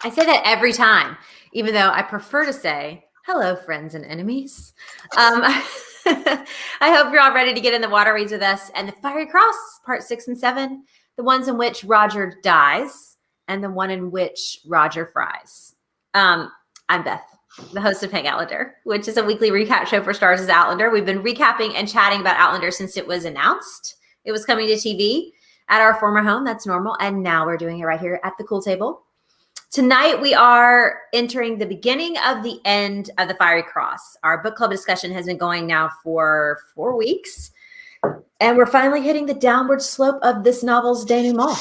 I say that every time, even though I prefer to say, hello, friends and enemies. I hope you're all ready to get in the water weeds with us and the Fiery Cross, part 6 and 7, the ones in which Roger dies and the one in which Roger fries. I'm Beth, the host of Hangoutlander, which is a weekly recap show for Stars' Outlander. We've been recapping and chatting about Outlander since it was announced. It was coming to TV at our former home. That's normal. And now we're doing it right here at the Cool Table. Tonight, we are entering the beginning of the end of the Fiery Cross. Our book club discussion has been going now for 4 weeks, and we're finally hitting the downward slope of this novel's denouement.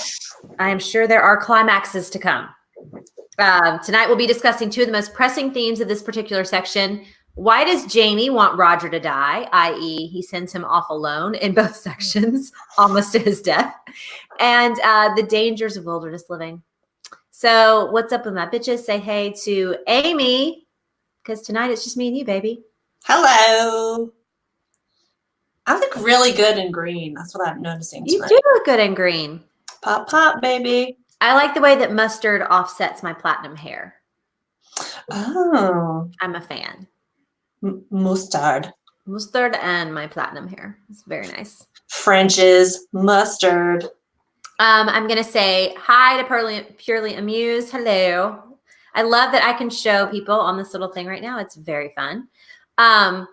I am sure there are climaxes to come. Tonight, we'll be discussing two of the most pressing themes of this particular section. Why does Jamie want Roger to die, i.e. he sends him off alone in both sections, almost to his death, and the dangers of wilderness living. So what's up with my bitches? Say hey to Amy, because tonight it's just me and you, baby. Hello. I look really good in green. That's what I'm noticing tonight. You do look good in green. Pop, pop, baby. I like the way that mustard offsets my platinum hair. Oh. I'm a fan. Mustard. Mustard and my platinum hair. It's very nice. French's mustard. I'm going to say hi to Purely Amused. Hello. I love that I can show people on this little thing right now. It's very fun. And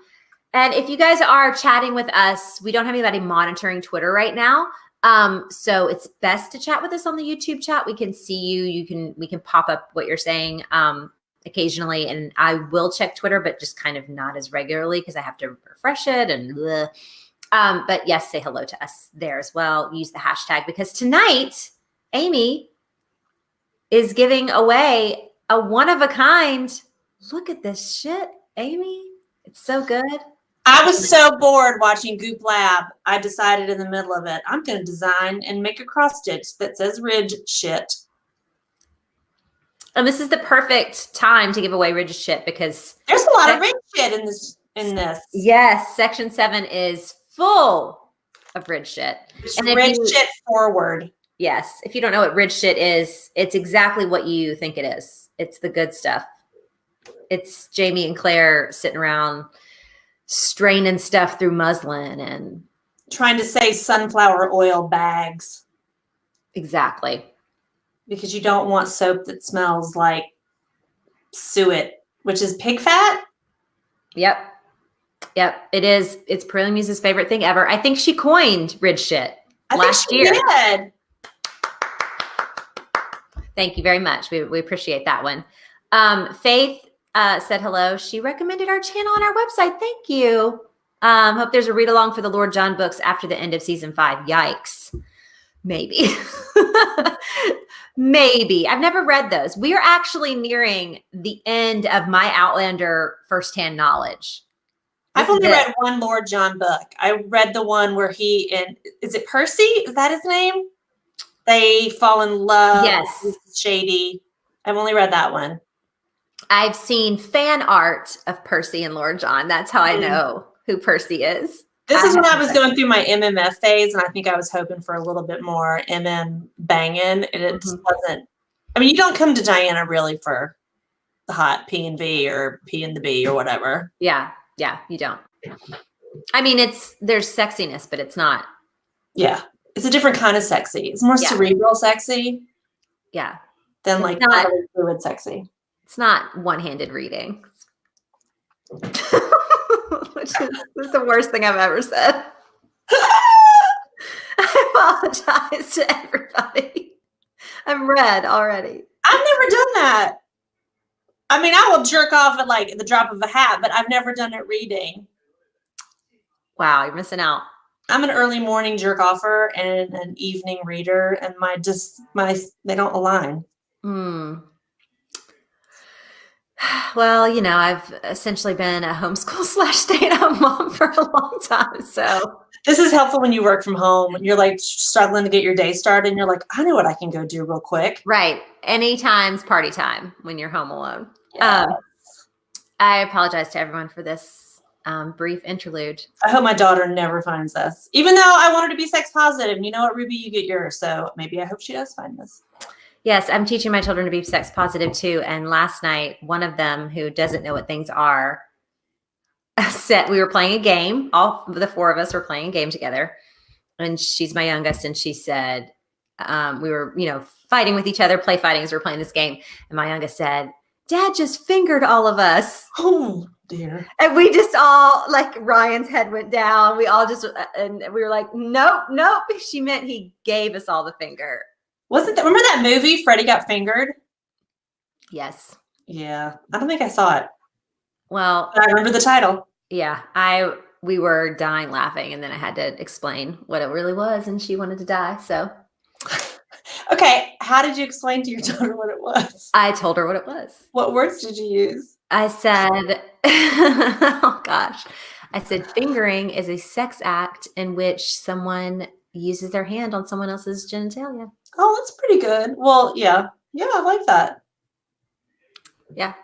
if you guys are chatting with us, we don't have anybody monitoring Twitter right now. So it's best to chat with us on the YouTube chat. We can see you. We can pop up what you're saying occasionally. And I will check Twitter, but just kind of not as regularly because I have to refresh it and bleh. But yes, say hello to us there as well. Use the hashtag because tonight, Amy is giving away a one-of-a-kind. Look at this shit, Amy. It's so good. I was so bored watching Goop Lab. I decided in the middle of it, I'm going to design and make a cross stitch that says Ridge shit. And this is the perfect time to give away Ridge shit because there's a lot of Ridge shit in this. Yes, section 7 is full of Ridge shit. And Ridge shit forward. Yes. If you don't know what Ridge shit is, it's exactly what you think it is. It's the good stuff. It's Jamie and Claire sitting around straining stuff through muslin and trying to say sunflower oil bags. Exactly. Because you don't want soap that smells like suet, which is pig fat. Yep. It is. It's Purely Muse's favorite thing ever. I think she coined Ridge shit last year. Did. Thank you very much. We appreciate that one. Faith said hello. She recommended our channel on our website. Thank you. Hope there's a read along for the Lord John books after the end of season 5. Yikes. Maybe. Maybe. I've never read those. We are actually nearing the end of my Outlander firsthand knowledge. I've only read one Lord John book. I read the one where is it Percy? Is that his name? They fall in love. Yes. It's shady. I've only read that one. I've seen fan art of Percy and Lord John. That's how I know who Percy is. This is when I was going through my MMF phase, and I think I was hoping for a little bit more banging, and it just wasn't. I mean, you don't come to Diana really for the hot P and V or P and the B or whatever. Yeah, you don't. I mean, there's sexiness, but it's not. Yeah, it's a different kind of sexy. It's more cerebral sexy. Yeah. Than like not fluid sexy. It's not one-handed reading. Which is the worst thing I've ever said. I apologize to everybody. I'm red already. I've never done that. I mean, I will jerk off at like the drop of a hat, but I've never done it reading. Wow, you're missing out. I'm an early morning jerk offer and an evening reader, and they don't align. Well, I've essentially been a homeschool / stay-at-home mom for a long time. So this is helpful when you work from home and you're like struggling to get your day started and you're like, I know what I can go do real quick. Right. Anytime's party time when you're home alone. Yes. I apologize to everyone for this brief interlude. I hope my daughter never finds this, even though I want her to be sex positive. You know what, Ruby, you get yours. So maybe I hope she does find this. Yes, I'm teaching my children to be sex positive too. And last night, one of them who doesn't know what things are said we were playing a game. All the four of us were playing a game together. And she's my youngest. And she said, we were, fighting with each other, play fighting as we we're playing this game. And my youngest said, Dad just fingered all of us. Oh, dear. And we just all, like, Ryan's head went down. We all just, and we were like, nope. She meant he gave us all the finger. Remember that movie, Freddie Got Fingered? Yes. Yeah. I don't think I saw it. Well, but I remember the title. Yeah. We were dying laughing, and then I had to explain what it really was, and she wanted to die. So. Okay. How did you explain to your daughter what it was? I told her what it was. What words did you use? I said, oh gosh. I said, fingering is a sex act in which someone uses their hand on someone else's genitalia. Oh, that's pretty good. Well, yeah. Yeah, I like that. Yeah.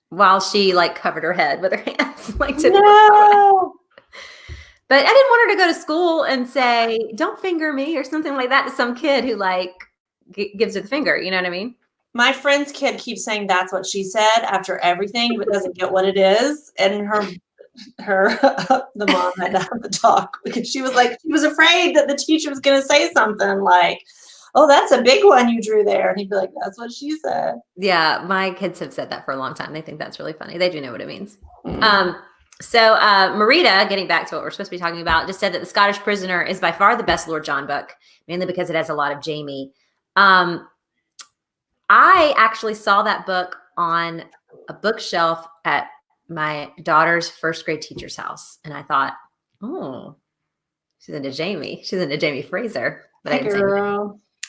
While she, like, covered her head with her hands. Like, no. But I didn't want her to go to school and say, don't finger me or something like that to some kid who, like, gives her the finger. You know what I mean? My friend's kid keeps saying that's what she said after everything, but doesn't get what it is. And the mom had to have the talk because she was afraid that the teacher was going to say something like, oh, that's a big one you drew there. And he'd be like, that's what she said. Yeah. My kids have said that for a long time. They think that's really funny. They do know what it means. So Marita, getting back to what we're supposed to be talking about, just said that The Scottish Prisoner is by far the best Lord John book, mainly because it has a lot of Jamie. I actually saw that book on a bookshelf at my daughter's first grade teacher's house. And I thought, oh, she's into Jamie. She's into Jamie Fraser. But I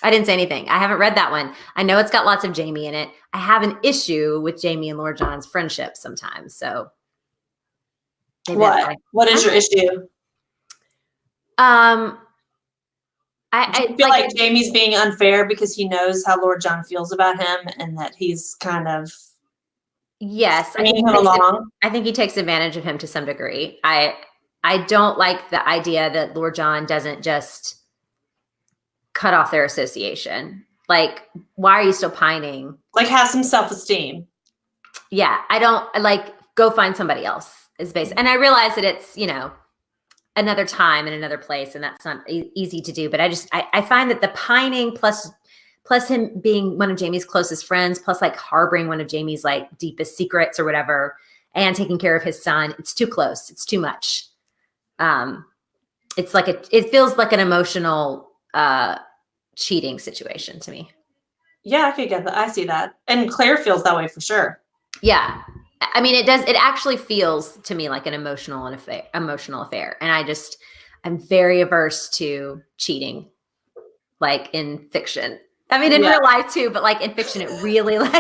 didn't say anything. I haven't read that one. I know it's got lots of Jamie in it. I have an issue with Jamie and Lord John's friendship sometimes. So what is your issue? I feel like Jamie's being unfair because he knows how Lord John feels about him and that he's kind of bringing him along. I think he takes advantage of him to some degree. I don't like the idea that Lord John doesn't just cut off their association. Like, why are you still pining? Like, have some self-esteem. Yeah, I don't go find somebody else is basic. And I realize that it's, another time and another place, and that's not easy to do. But I find that the pining plus him being one of Jamie's closest friends, plus like harboring one of Jamie's like deepest secrets or whatever, and taking care of his son, it's too close. It's too much. It feels like an emotional cheating situation to me. Yeah, I could get that. I see that. And Claire feels that way for sure. Yeah. I mean, it does. It actually feels to me like an emotional affair. And I'm very averse to cheating, like in fiction. I mean, in real life too, but like in fiction, it really in real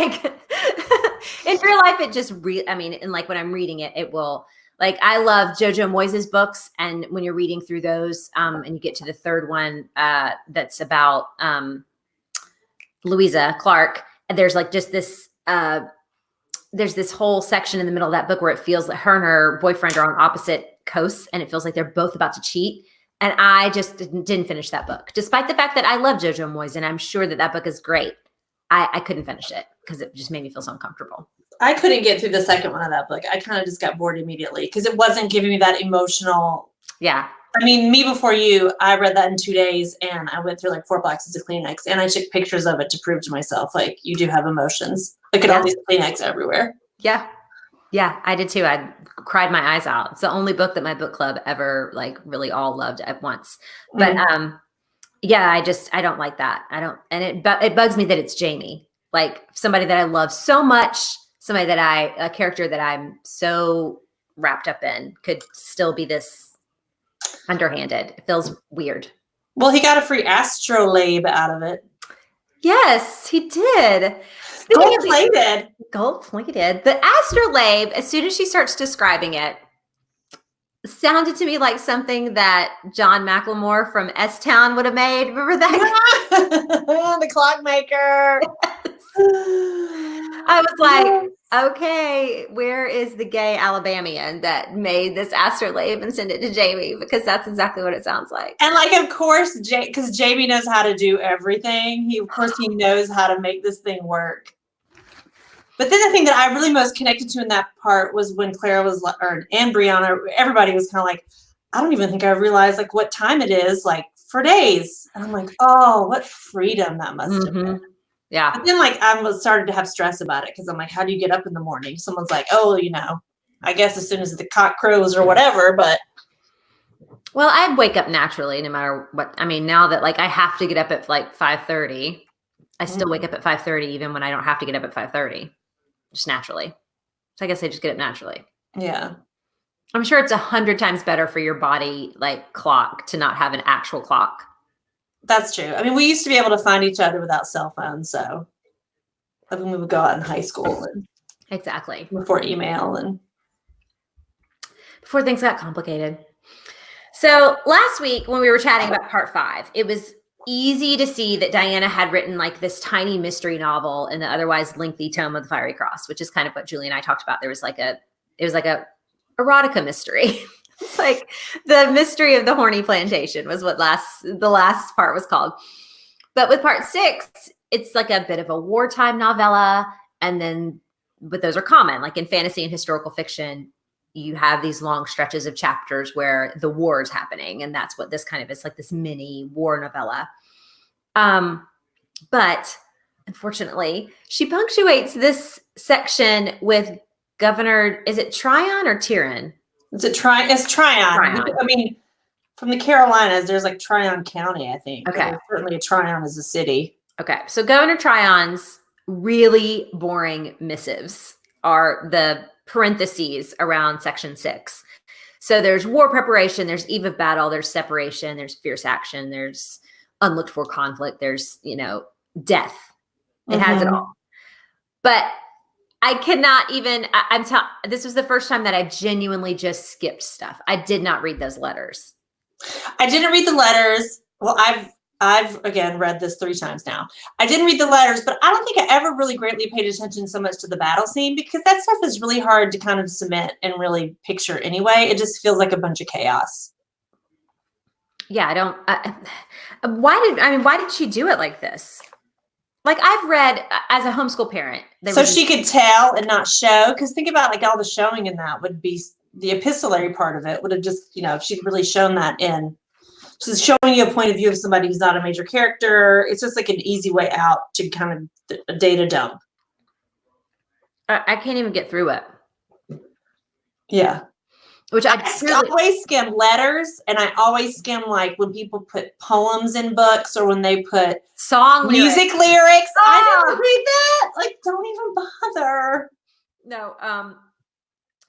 life, it just and like when I'm reading it, it will, like, I love Jojo Moyes' books. And when you're reading through those and you get to the third one that's about Louisa Clark, and there's like just this, there's this whole section in the middle of that book where it feels like her and her boyfriend are on opposite coasts, and it feels like they're both about to cheat. And I just didn't finish that book, despite the fact that I love Jojo Moyes, and I'm sure that book is great. I couldn't finish it because it just made me feel so uncomfortable. I couldn't get through the second one of that book. I kind of just got bored immediately because it wasn't giving me that emotional. Yeah. I mean, Me Before You, I read that in 2 days, and I went through like 4 boxes of Kleenex, and I took pictures of it to prove to myself, like, you do have emotions. Look at all these Kleenex everywhere. Yeah. Yeah, I did too. I cried my eyes out. It's the only book that my book club ever like really all loved at once. But yeah, I don't like that. It bugs me that it's Jamie, like somebody that I love so much, a character that I'm so wrapped up in could still be this underhanded. It feels weird. Well, he got a free astrolabe out of it. Yes, he did. Gold-plated. Gold-plated. The astrolabe, as soon as she starts describing it, sounded to me like something that John McLemore from S-Town would have made. Remember that? The clockmaker. Yes. I was like, Okay, where is the gay Alabamian that made this astrolabe and send it to Jamie? Because that's exactly what it sounds like. And like, of course, because Jamie knows how to do everything. He knows how to make this thing work. But then the thing that I really most connected to in that part was when Clara was, and Brianna, everybody was kind of like, I don't even think I realized like what time it is, like for days. And I'm like, oh, what freedom that must have been. Yeah. But then like I started to have stress about it because I'm like, how do you get up in the morning? Someone's like, oh, I guess as soon as the cock crows or whatever, but. Well, I'd wake up naturally no matter what. I mean, now that like I have to get up at like 5:30, I still wake up at 5:30 even when I don't have to get up at 5:30, just naturally. So I guess I just get up naturally. Yeah. I'm sure it's 100 times better for your body, like clock, to not have an actual clock. That's true. I mean, we used to be able to find each other without cell phones. So like when we would go out in high school and exactly before email and before things got complicated. So last week when we were chatting about part 5, it was easy to see that Diana had written like this tiny mystery novel in the otherwise lengthy tome of the Fiery Cross, which is kind of what Julie and I talked about. It was like a erotica mystery. It's like the mystery of the horny plantation was what the last part was called. But with part 6, it's like a bit of a wartime novella. But those are common, like in fantasy and historical fiction, you have these long stretches of chapters where the war is happening. And that's what this kind of is, like this mini war novella. But unfortunately, she punctuates this section with Governor, is it Tryon or Tyrion? It's Tryon. I mean, from the Carolinas, there's like Tryon County, I think. Okay. Certainly Tryon is a city. Okay. So Governor Tryon's really boring missives are the parentheses around section 6. So there's war preparation, there's eve of battle, there's separation, there's fierce action, there's unlooked for conflict, there's, death. It has it all. But I cannot even, this was the first time that I genuinely just skipped stuff. I did not read those letters. I didn't read the letters. Well, I've again read this 3 times now. I didn't read the letters, but I don't think I ever really greatly paid attention so much to the battle scene because that stuff is really hard to kind of cement and really picture anyway. It just feels like a bunch of chaos. Yeah, I don't, why did she do it like this? Like I've read as a homeschool parent. So she could tell and not show. Because think about like all the showing in that would be the epistolary part of it would have just, if she'd really shown that in. She's showing you a point of view of somebody who's not a major character. It's just like an easy way out to kind of a data dump. I can't even get through it. Yeah. Which I always skim letters, and I always skim like when people put poems in books or when they put music lyrics. Oh. I didn't read that. Like, don't even bother. No.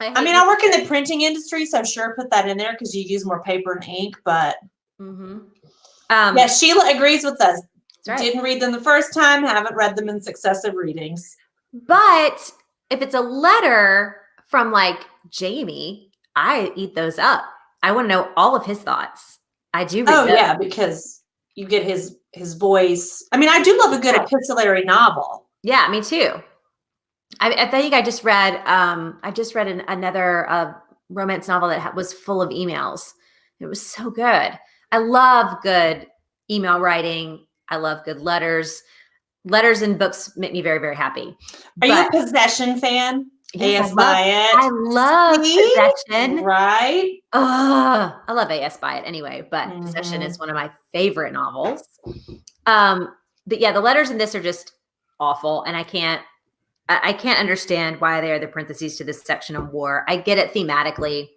I work in the printing industry, so sure, put that in there because you use more paper and ink. But yeah, Sheila agrees with us. Right. Didn't read them the first time. Haven't read them in successive readings. But if it's a letter from like Jamie, I eat those up. I want to know all of his thoughts. I do read those. Yeah, because you get his voice. I mean, I do love a good epistolary novel. Yeah, me too. I think I just read another romance novel that was full of emails. It was so good. I love good email writing. I love good letters. Letters and books make me very, very happy. Are you a Possession fan? Yes, I love Possession. Right? I love A.S. Byatt anyway, but Possession is one of my favorite novels. But yeah, the letters in this are just awful, and I can't understand why they are the parentheses to this section on war. I get it thematically.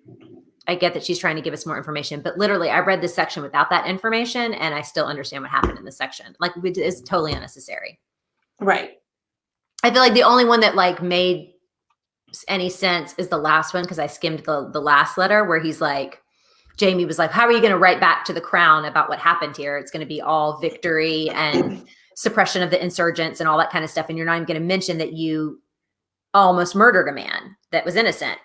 I get that she's trying to give us more information, but literally I read this section without that information and I still understand what happened in this section. Like it's totally unnecessary. Right. I feel like the only one that like made any sense is the last one, because I skimmed the last letter where he's like, Jamie was like, how are you going to write back to the crown about what happened here? It's going to be all victory and suppression of the insurgents and all that kind of stuff. And you're not even going to mention that you almost murdered a man that was innocent.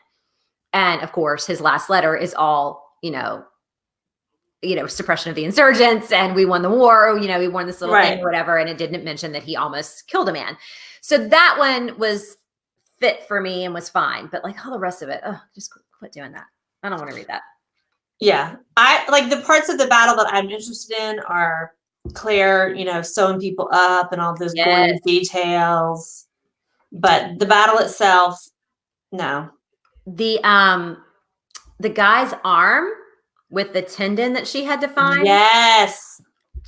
And of course, his last letter is all, suppression of the insurgents and we won the war, we won this little thing or whatever. And it didn't mention that he almost killed a man. So that one was fit for me and was fine. But like all the rest of it, just quit doing that. I don't want to read that. Yeah. I like the parts of the battle that I'm interested in are Claire, sewing people up and all those gory details. But the battle itself, no. The guy's arm with the tendon that she had to find. Yes.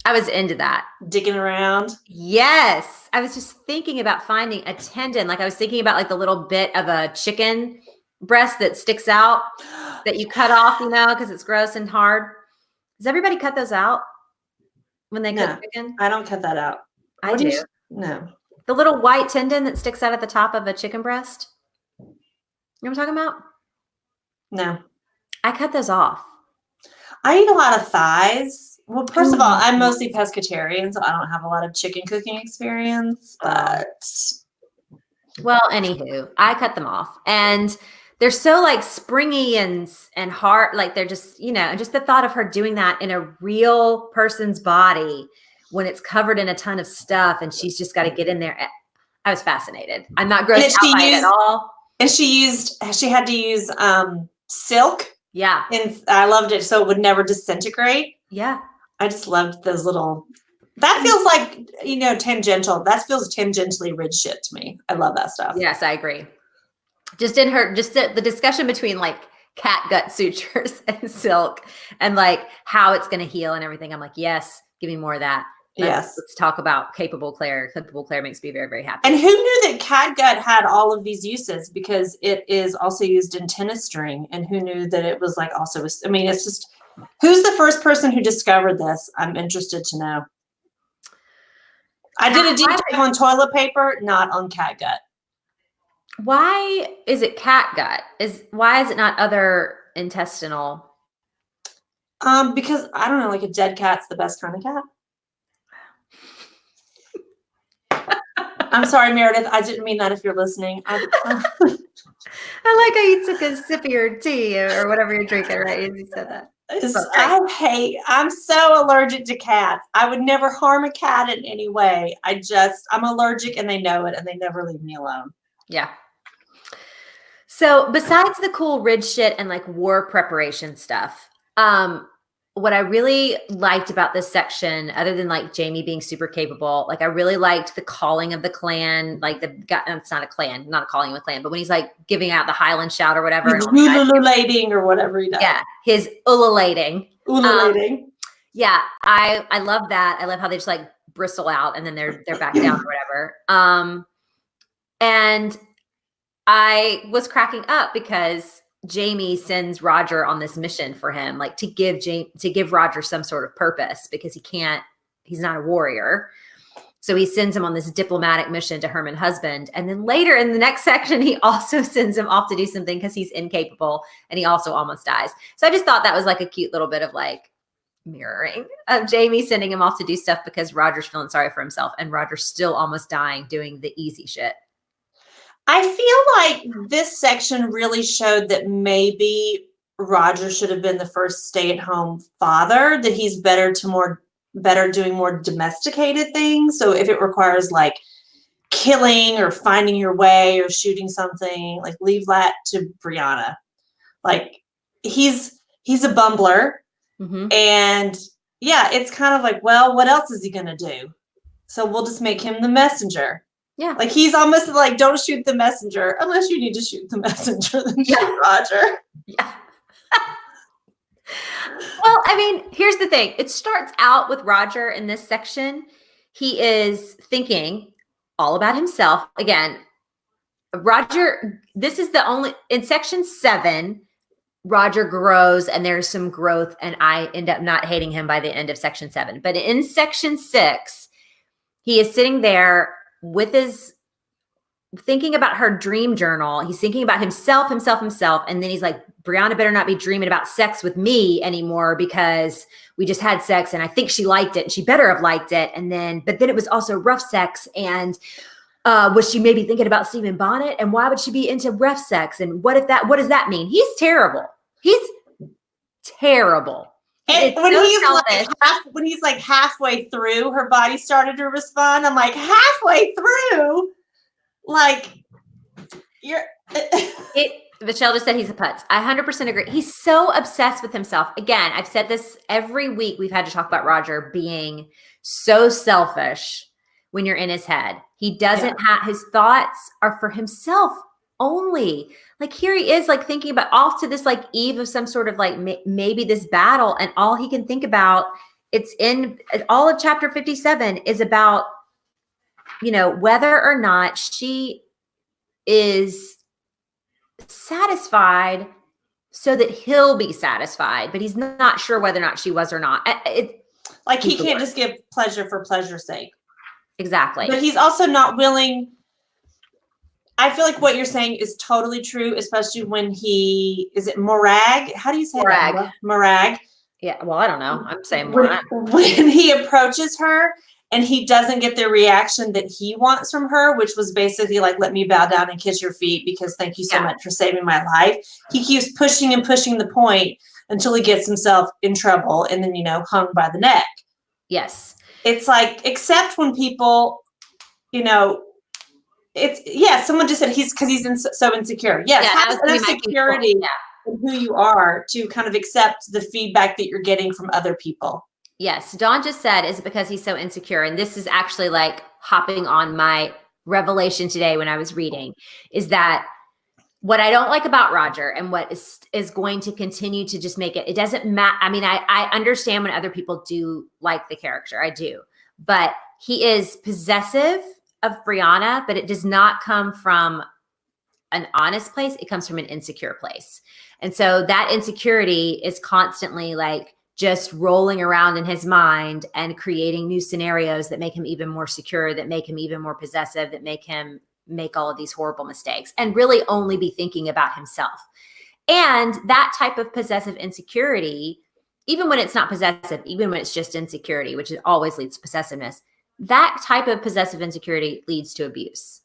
I was into that. Digging around. Yes. I was just thinking about finding a tendon. Like I was thinking about like the little bit of a chicken breast that sticks out that you cut off, because it's gross and hard. Does everybody cut those out when they cook chicken? I don't cut that out. I do. No. The little white tendon that sticks out at the top of a chicken breast. You know what I'm talking about? No. I cut those off. I eat a lot of thighs. Well, first of all, I'm mostly pescatarian, so I don't have a lot of chicken cooking experience. But well, anywho, I cut them off, and they're so like springy and hard. Like they're just, just the thought of her doing that in a real person's body when it's covered in a ton of stuff, and she's just got to get in there. I was fascinated. I'm not grossed out by it at all. And she had to use silk. Yeah. And I loved it. So it would never disintegrate. Yeah. I just loved those little, that feels like, tangential. That feels tangentially ridge shit to me. I love that stuff. Yes, I agree. Just the discussion between like cat gut sutures and silk and like how it's going to heal and everything. I'm like, yes, give me more of that. Let's talk about capable Claire. Capable Claire makes me very, very happy. And who knew that cat gut had all of these uses, because it is also used in tennis string, and who knew that it was like also, it's just, who's the first person who discovered this? I'm interested to know. I did a deep dive on toilet paper, not on cat gut. Why is it cat gut? Why is it not other intestinal? Because I don't know, like a dead cat's the best kind of cat. I'm sorry, Meredith. I didn't mean that if you're listening. I like how you took a sip of your tea or whatever you're drinking, right? You said that. I'm so allergic to cats. I would never harm a cat in any way. I'm allergic, and they know it, and they never leave me alone. Yeah. So besides the cool ridge shit and like war preparation stuff, what I really liked about this section, other than like Jamie being super capable, like I really liked the calling of the clan. Like it's not a clan, not a calling of a clan, but when he's like giving out the Highland shout or whatever, ululating or whatever he does. Yeah, his ululating. Yeah, I love that. I love how they just like bristle out and then they're back down or whatever. And I was cracking up because Jamie sends Roger on this mission for him, like to give Roger some sort of purpose, because he's not a warrior. So he sends him on this diplomatic mission to Herman Husband. And then later in the next section, he also sends him off to do something because he's incapable and he also almost dies. So I just thought that was like a cute little bit of like mirroring of Jamie sending him off to do stuff because Roger's feeling sorry for himself and Roger's still almost dying doing the easy shit. I feel like this section really showed that maybe Roger should have been the first stay-at-home father, that he's better doing more domesticated things. So if it requires like killing or finding your way or shooting something, like leave that to Brianna. Like he's a bumbler. Mm-hmm. And yeah, it's kind of like, well, what else is he going to do? So we'll just make him the messenger. Yeah. Like he's almost like, don't shoot the messenger unless you need to shoot the messenger, then shoot Roger. Yeah. Well, I mean, here's the thing. It starts out with Roger in this section. He is thinking all about himself. Again, Roger, this is in section 7, Roger grows and there's some growth and I end up not hating him by the end of section 7. But in section 6, he is sitting there with thinking about her dream journal. He's thinking about himself. And then he's like, Brianna better not be dreaming about sex with me anymore because we just had sex and I think she liked it and she better have liked it. But then it was also rough sex. And was she maybe thinking about Stephen Bonnet? And why would she be into rough sex? And what does that mean? He's terrible. He's terrible. And when he's like halfway through, her body started to respond. I'm like, halfway through? Like, Michelle just said he's a putz. I 100% agree. He's so obsessed with himself. Again, I've said this every week. We've had to talk about Roger being so selfish when you're in his head. He doesn't have, his thoughts are for himself only. Like here he is like thinking about off to this like eve of some sort of like maybe this battle, and all he can think about, it's in all of chapter 57 is about, whether or not she is satisfied so that he'll be satisfied, but he's not sure whether or not she was or not. He can't just give pleasure for pleasure's sake. Exactly. But he's also not willing. I feel like what you're saying is totally true, especially when is it Morag? How do you say that? Morag. Yeah. Well, I don't know. I'm saying Morag. When he approaches her and he doesn't get the reaction that he wants from her, which was basically like, let me bow down and kiss your feet because thank you so much for saving my life. He keeps pushing and pushing the point until he gets himself in trouble and then, hung by the neck. Yes. It's like, except when people, someone just said he's so insecure. Yes, have an insecurity in who you are to kind of accept the feedback that you're getting from other people. Yes. Dawn just said, is it because he's so insecure? And this is actually like hopping on my revelation today when I was reading, is that what I don't like about Roger and what is going to continue to just make it doesn't matter. I mean, I understand when other people do like the character. I do. But he is possessive of Brianna, but it does not come from an honest place. It comes from an insecure place. And so that insecurity is constantly like just rolling around in his mind and creating new scenarios that make him even more secure, that make him even more possessive, that make him make all of these horrible mistakes and really only be thinking about himself. And that type of possessive insecurity, even when it's not possessive, even when it's just insecurity, which always leads to possessiveness, that type of possessive insecurity leads to abuse,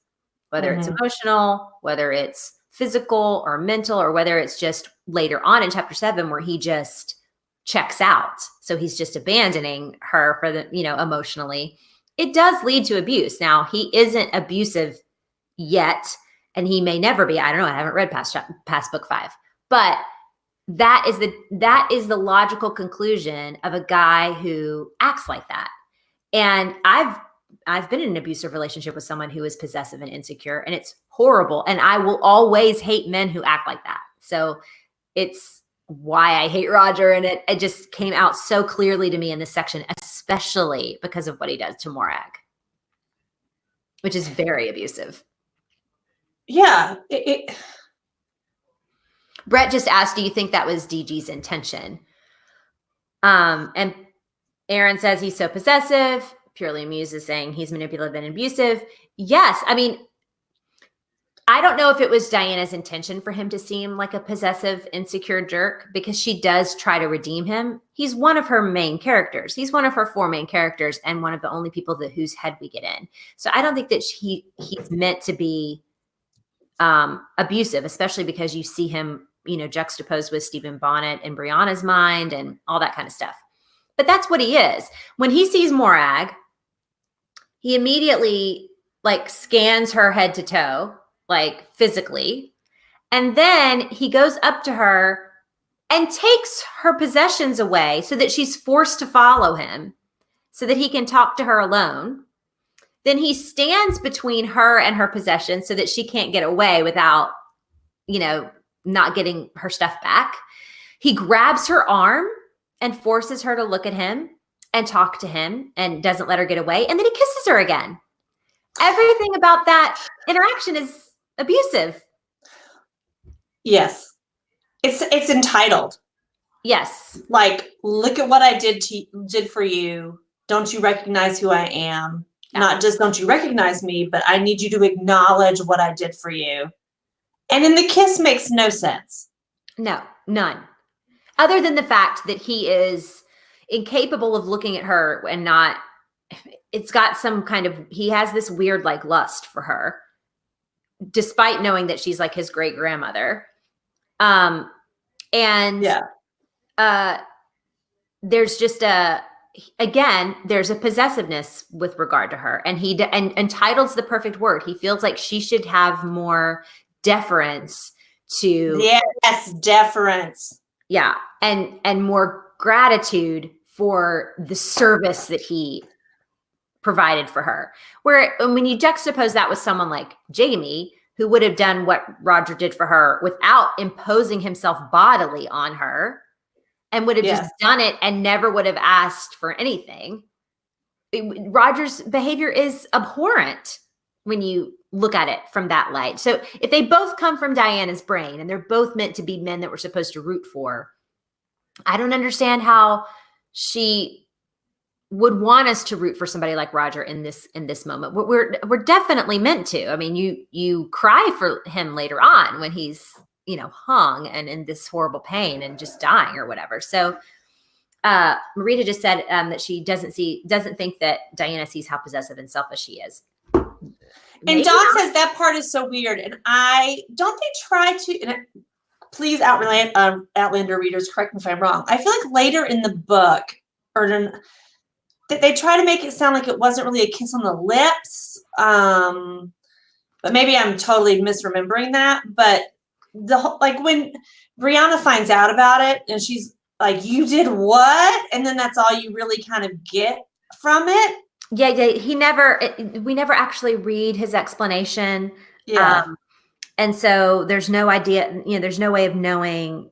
whether it's emotional, whether it's physical or mental, or whether it's just later on in chapter 7 where he just checks out. So he's just abandoning her for the, emotionally. It does lead to abuse. Now, he isn't abusive yet, and he may never be. I don't know. I haven't read past book 5, but that is the logical conclusion of a guy who acts like that. And I've been in an abusive relationship with someone who is possessive and insecure, and it's horrible. And I will always hate men who act like that. So it's why I hate Roger. And it just came out so clearly to me in this section, especially because of what he does to Morag, which is very abusive. Yeah. Brett just asked, do you think that was DG's intention? And Aaron says he's so possessive. Purely Amused is saying he's manipulative and abusive. Yes. I mean, I don't know if it was Diana's intention for him to seem like a possessive, insecure jerk, because she does try to redeem him. He's one of her main characters. He's one of her 4 main characters and one of the only people whose head we get in. So I don't think that he's meant to be abusive, especially because you see him, juxtaposed with Stephen Bonnet and Brianna's mind and all that kind of stuff. But that's what he is. When he sees Morag, he immediately like scans her head to toe, like physically. And then he goes up to her and takes her possessions away so that she's forced to follow him so that he can talk to her alone. Then he stands between her and her possessions so that she can't get away without, not getting her stuff back. He grabs her arm and forces her to look at him and talk to him and doesn't let her get away. And then he kisses her again. Everything about that interaction is abusive. Yes. It's entitled. Yes. Like, look at what I did for you. Don't you recognize who I am? Yeah. Not just don't you recognize me, but I need you to acknowledge what I did for you. And then the kiss makes no sense. No, none. Other than the fact that he is incapable of looking at her and not, it's got some kind of, he has this weird like lust for her, despite knowing that she's like his great grandmother. And there's just there's a possessiveness with regard to her, and he entitles the perfect word. He feels like she should have more deference to yes, deference. Yeah. And more gratitude for the service that he provided for her. Where when you juxtapose that with someone like Jamie, who would have done what Roger did for her without imposing himself bodily on her and would have just done it and never would have asked for anything. Roger's behavior is abhorrent when you look at it from that light. So if they both come from Diana's brain and they're both meant to be men that we're supposed to root for, I don't understand how she would want us to root for somebody like Roger in this moment. We're definitely meant to. I mean, you cry for him later on when he's, hung and in this horrible pain and just dying or whatever. So Marita just said that she doesn't think that Diana sees how possessive and selfish she is. And Dawn says that part is so weird. And they try to, and please Outlander readers, correct me if I'm wrong. I feel like later in the book, they try to make it sound like it wasn't really a kiss on the lips. But maybe I'm totally misremembering that. But when Brianna finds out about it and she's like, you did what? And then that's all you really kind of get from it. Yeah. We never actually read his explanation. Yeah. And so there's no idea, there's no way of knowing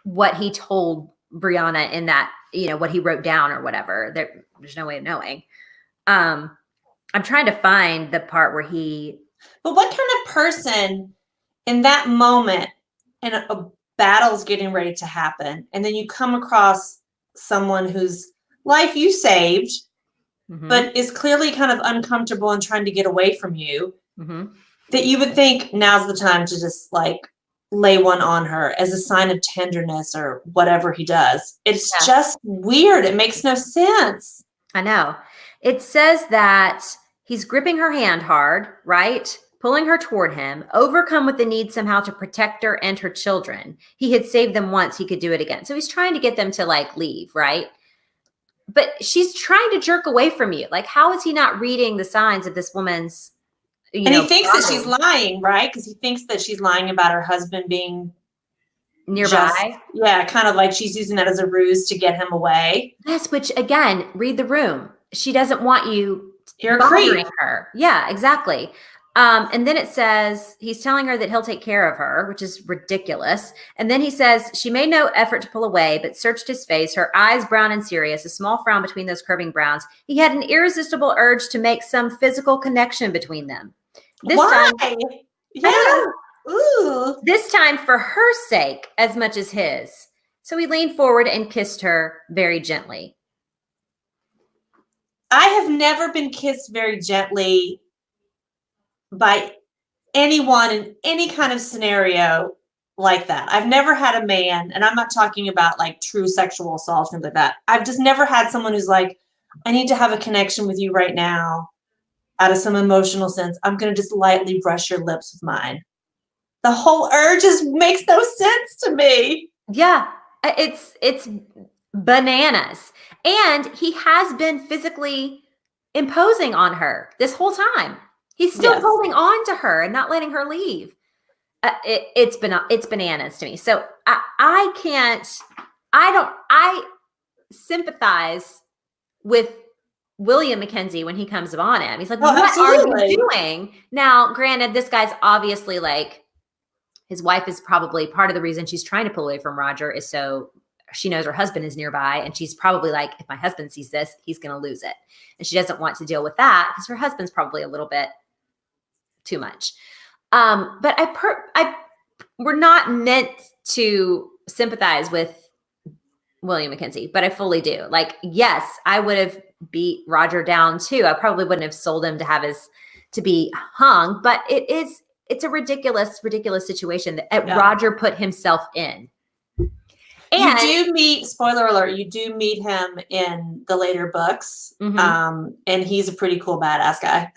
what he told Brianna in that, what he wrote down or whatever. There's no way of knowing. I'm trying to find the part where But what kind of person in that moment and a battle's getting ready to happen, and then you come across someone whose life you saved, but is clearly kind of uncomfortable and trying to get away from you, that you would think now's the time to just lay one on her as a sign of tenderness or whatever he does. It's just weird. It makes no sense. I know. It says that he's gripping her hand hard, right? Pulling her toward him, overcome with the need somehow to protect her and her children. He had saved them once, he could do it again. So he's trying to get them to leave, right? But she's trying to jerk away from you. How is he not reading the signs of this woman's, and he thinks that she's lying, right? Because he thinks that she's lying about her husband being nearby. Kind of like she's using that as a ruse to get him away. Yes, which again, read the room. She doesn't want you bothering her. Yeah, exactly. And then it says he's telling her that he'll take care of her, which is ridiculous. And then he says she made no effort to pull away, but searched his face, her eyes brown and serious, a small frown between those curving browns. He had an irresistible urge to make some physical connection between them. Why? Yes. Ooh. This time for her sake as much as his. So he leaned forward and kissed her very gently. I have never been kissed very gently by anyone in any kind of scenario like that. I've never had a man, and I'm not talking about true sexual assault or something like that. I've just never had someone who's I need to have a connection with you right now out of some emotional sense. I'm going to just lightly brush your lips with mine. The whole urge just makes no sense to me. Yeah, it's bananas. And he has been physically imposing on her this whole time. He's still holding on to her and not letting her leave. It's bananas to me. So I sympathize with William MacKenzie when he comes upon him. He's like, what are you doing? Now, granted, this guy's obviously his wife is probably part of the reason she's trying to pull away from Roger is so she knows her husband is nearby. And she's probably if my husband sees this, he's going to lose it. And she doesn't want to deal with that because her husband's probably a little bit too much. But we're not meant to sympathize with William MacKenzie, but I fully do. Yes, I would have beat Roger down too. I probably wouldn't have sold him to be hung, but it's a ridiculous situation that Roger put himself in. And you do meet, spoiler alert, you do meet him in the later books. And he's a pretty cool badass guy.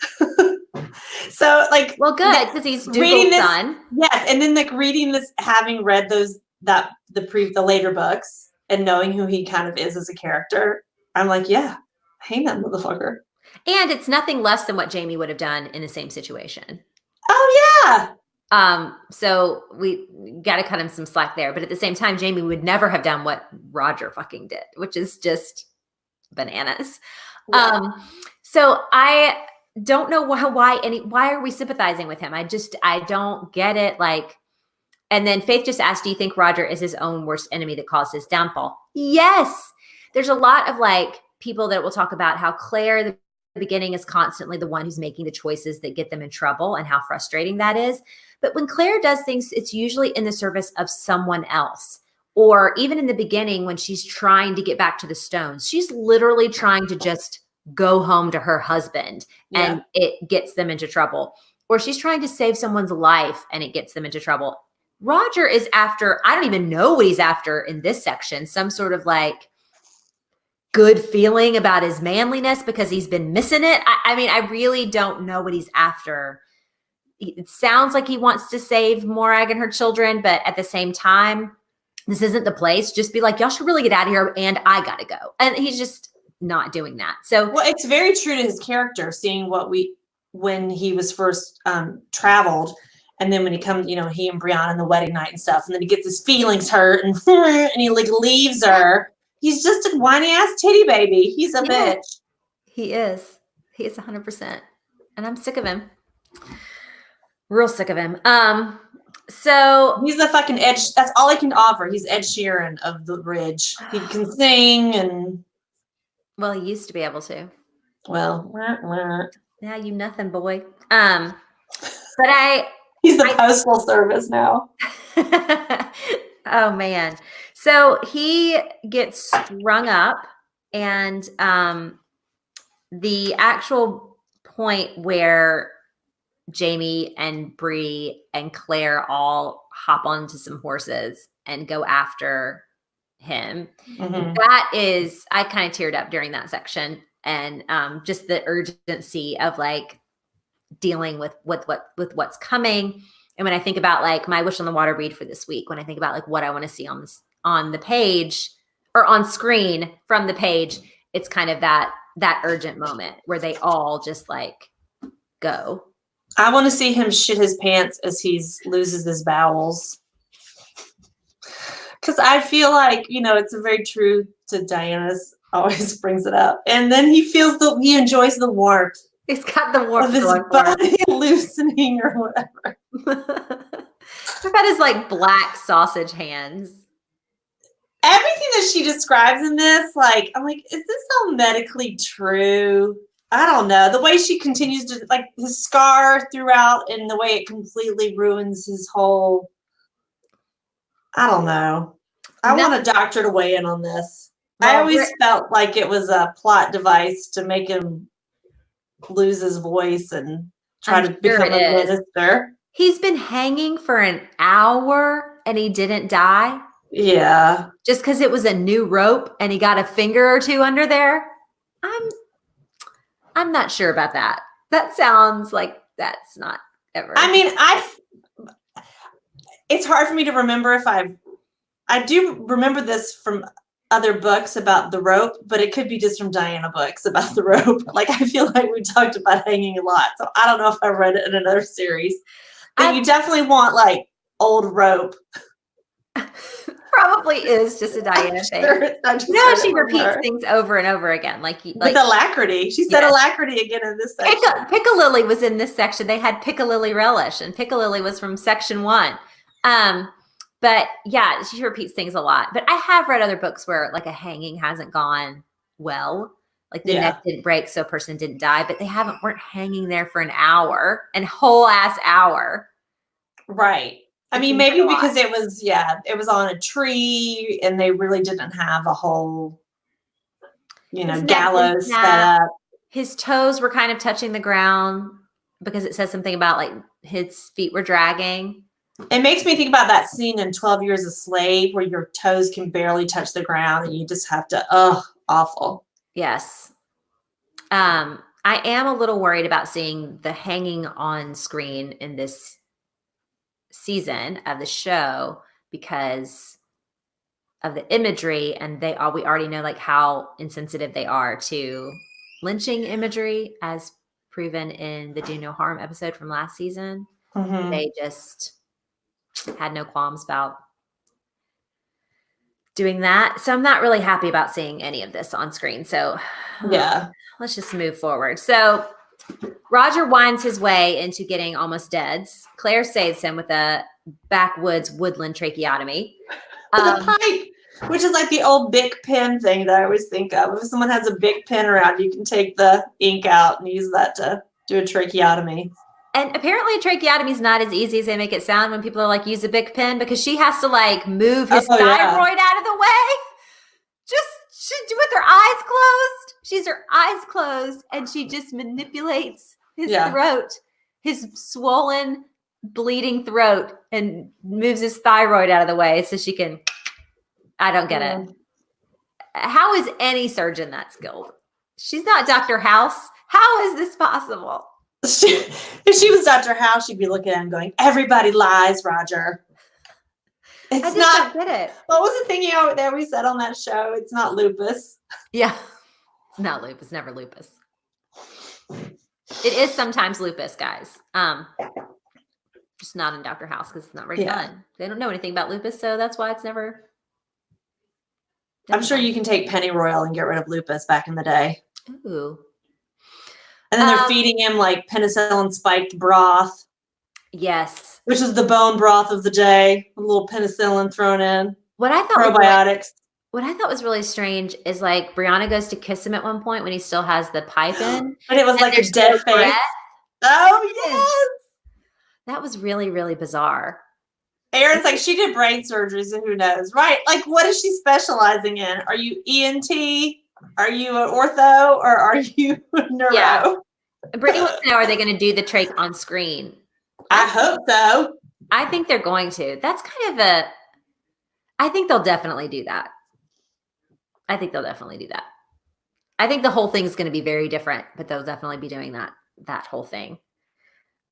So well, good, because he's Dougal's son. Yes, and then reading this, having read the later books and knowing who he kind of is as a character, I'm hang that motherfucker. And it's nothing less than what Jamie would have done in the same situation. Oh yeah. So we got to cut him some slack there. But at the same time, Jamie would never have done what Roger fucking did, which is just bananas. Yeah. So I don't know why are we sympathizing with him? I don't get it. Like, and then Faith just asked, do you think Roger is his own worst enemy that caused his downfall? Yes. There's a lot of like people that will talk about how Claire, the beginning, is constantly the one who's making the choices that get them in trouble and how frustrating that is. But when Claire does things, it's usually in the service of someone else. Or even in the beginning, when she's trying to get back to the stones, she's literally trying to just go home to her husband, and it gets them into trouble. Or she's trying to save someone's life and it gets them into trouble. Roger is after, I don't even know what he's after in this section, some sort of like good feeling about his manliness because he's been missing it. I mean, I really don't know what he's after. It sounds like he wants to save Morag and her children, but at the same time, this isn't the place. Just be like, y'all should really get out of here, and I gotta go. And he's just not doing that. So, well, it's very true to his character, seeing when he was first traveled, and then when he comes, you know, he and Brianna and the wedding night and stuff, and then he gets his feelings hurt, and he like leaves her. He's just a whiny ass titty baby. He's a bitch. He is. He is 100%, and I'm sick of him. Real sick of him. So he's the fucking Edge. That's all he can offer. He's Ed Sheeran of the Ridge. He can sing and. Well, he used to be able to. Well, now you nothing, boy. He's the postal service now. Oh man. So he gets strung up, and the actual point where Jamie and Bree and Claire all hop onto some horses and go after him. Mm-hmm. That is, I kind of teared up during that section, and just the urgency of like dealing with what's coming. And when I think about like my wish on the water read for this week, when I think about like what I want to see on the page or on screen from the page, it's kind of that urgent moment where they all just like go. I want to see him shit his pants as he loses his bowels. Because I feel like, you know, it's very true to Diana's always brings it up. And then he enjoys the warmth. He's got the warmth of his body loosening or whatever. What about his like black sausage hands? Everything that she describes in this, like, I'm like, is this all medically true? I don't know. The way she continues to, like, his scar throughout and the way it completely ruins his whole, I don't know. I want a doctor to weigh in on this. Well, I always felt like it was a plot device to make him lose his voice and try to become a minister. He's been hanging for an hour and he didn't die. Yeah. Just because it was a new rope and he got a finger or two under there. I'm not sure about that. That sounds like that's not ever. I mean, it's hard for me to remember if I do remember this from other books about the rope, but it could be just from Diana books about the rope. Like, I feel like we talked about hanging a lot. So I don't know if I read it in another series. But you definitely want like old rope. Probably is just a Diana thing. No, she repeats things over and over again. With alacrity. She said alacrity again in this section. Piccalilli was in this section. They had Piccalilli relish, and Piccalilli was from section 1. But yeah, she repeats things a lot. But I have read other books where like a hanging hasn't gone well. Like the neck didn't break, so a person didn't die, but they weren't hanging there for an hour, and whole ass hour. Right. I mean, maybe because it was on a tree and they really didn't have a whole, gallows set up. His toes were kind of touching the ground because it says something about like his feet were dragging. It makes me think about that scene in 12 Years a Slave where your toes can barely touch the ground and you just have to, awful. Yes. I am a little worried about seeing the hanging on screen in this season of the show because of the imagery, and we already know like how insensitive they are to lynching imagery as proven in the Do No Harm episode from last season. They just had no qualms about doing that. So I'm not really happy about seeing any of this on screen. So Yeah. let's just move forward. So Roger winds his way into getting almost deads. Claire saves him with a backwoods woodland tracheotomy. The pipe, which is like the old Bic pen thing that I always think of. If someone has a Bic pen around, you can take the ink out and use that to do a tracheotomy. And apparently tracheotomy is not as easy as they make it sound when people are like, use a Bic pen, because she has to like move his thyroid out of the way. Just with her eyes closed. She's her eyes closed and she just manipulates his throat, his swollen, bleeding throat, and moves his thyroid out of the way so she can, I don't get it. How is any surgeon that skilled? She's not Dr. House. How is this possible? If she was Dr. House, she'd be looking at him going, everybody lies, Roger. It's not. Don't get it. What was the thing that we said on that show? It's not lupus. Yeah. It's not lupus. Never lupus. It is sometimes lupus, guys. Just not in Dr. House because it's not very fun. They don't know anything about lupus, so that's why it's never. I'm sure you can take pennyroyal and get rid of lupus back in the day. Ooh. And then they're feeding him like penicillin spiked broth. Yes. Which is the bone broth of the day. A little penicillin thrown in. What I thought probiotics. What I thought was really strange is like Brianna goes to kiss him at one point when he still has the pipe in. And it was like a dead face. Oh, yes. That was really, really bizarre. Erin's like, she did brain surgery, so who knows, right? Like, what is she specializing in? Are you ENT? Are you an ortho? Or are you neuro? Yeah. Brittany wants to know, are they going to do the trach on screen? I hope so. I think they're going to. That's kind of I think they'll definitely do that. I think the whole thing is going to be very different, but they'll definitely be doing that whole thing.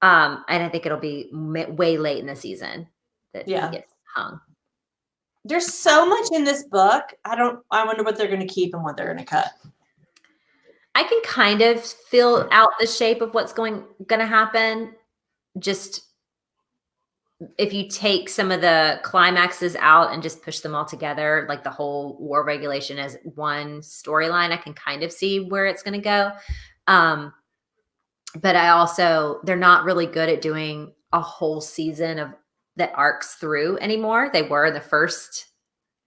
And I think it'll be way late in the season that he gets hung. There's so much in this book. I wonder what they're going to keep and what they're going to cut. I can kind of fill out the shape of what's going to happen. Just if you take some of the climaxes out and just push them all together, like the whole war regulation as one storyline, I can kind of see where it's going to go. But they're not really good at doing a whole season that arcs through anymore. They were in the first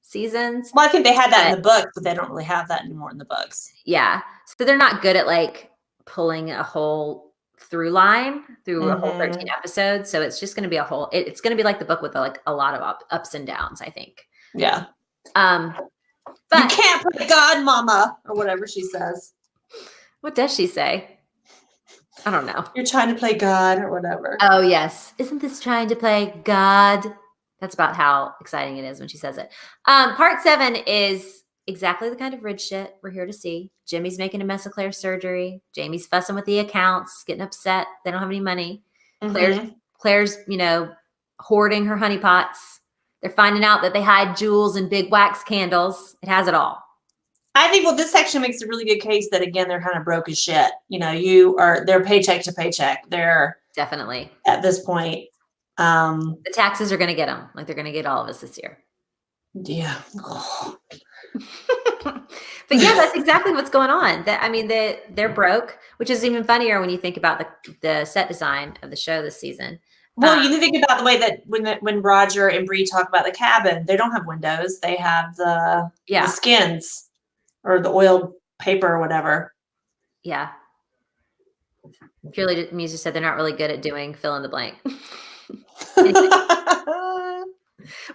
seasons. Well, I think they had that in the books, but they don't really have that anymore in the books. Yeah. So they're not good at like pulling a whole through line through a whole 13 episodes. So it's just going to be it's going to be like the book with like a lot of ups and downs, I think. Yeah. But you can't play God, Mama, or whatever she says. What does she say? I don't know. You're trying to play God or whatever. Oh, yes. Isn't this trying to play God? That's about how exciting it is when she says it. Part 7 is exactly the kind of ridge shit we're here to see. Jimmy's making a mess of Claire's surgery. Jamie's fussing with the accounts, getting upset. They don't have any money. Claire's, hoarding her honey pots. They're finding out that they hide jewels in big wax candles. It has it all. I think, this section makes a really good case that, again, they're kind of broke as shit. They're paycheck to paycheck. They're definitely at this point. The taxes are going to get them. Like they're going to get all of us this year. Yeah. But yeah, that's exactly what's going on. They're broke, which is even funnier when you think about the set design of the show this season. Well, you think about the way that when Roger and Bree talk about the cabin, they don't have windows. They have the skins or the oiled paper or whatever. Yeah. Purely Muser said they're not really good at doing fill in the blank.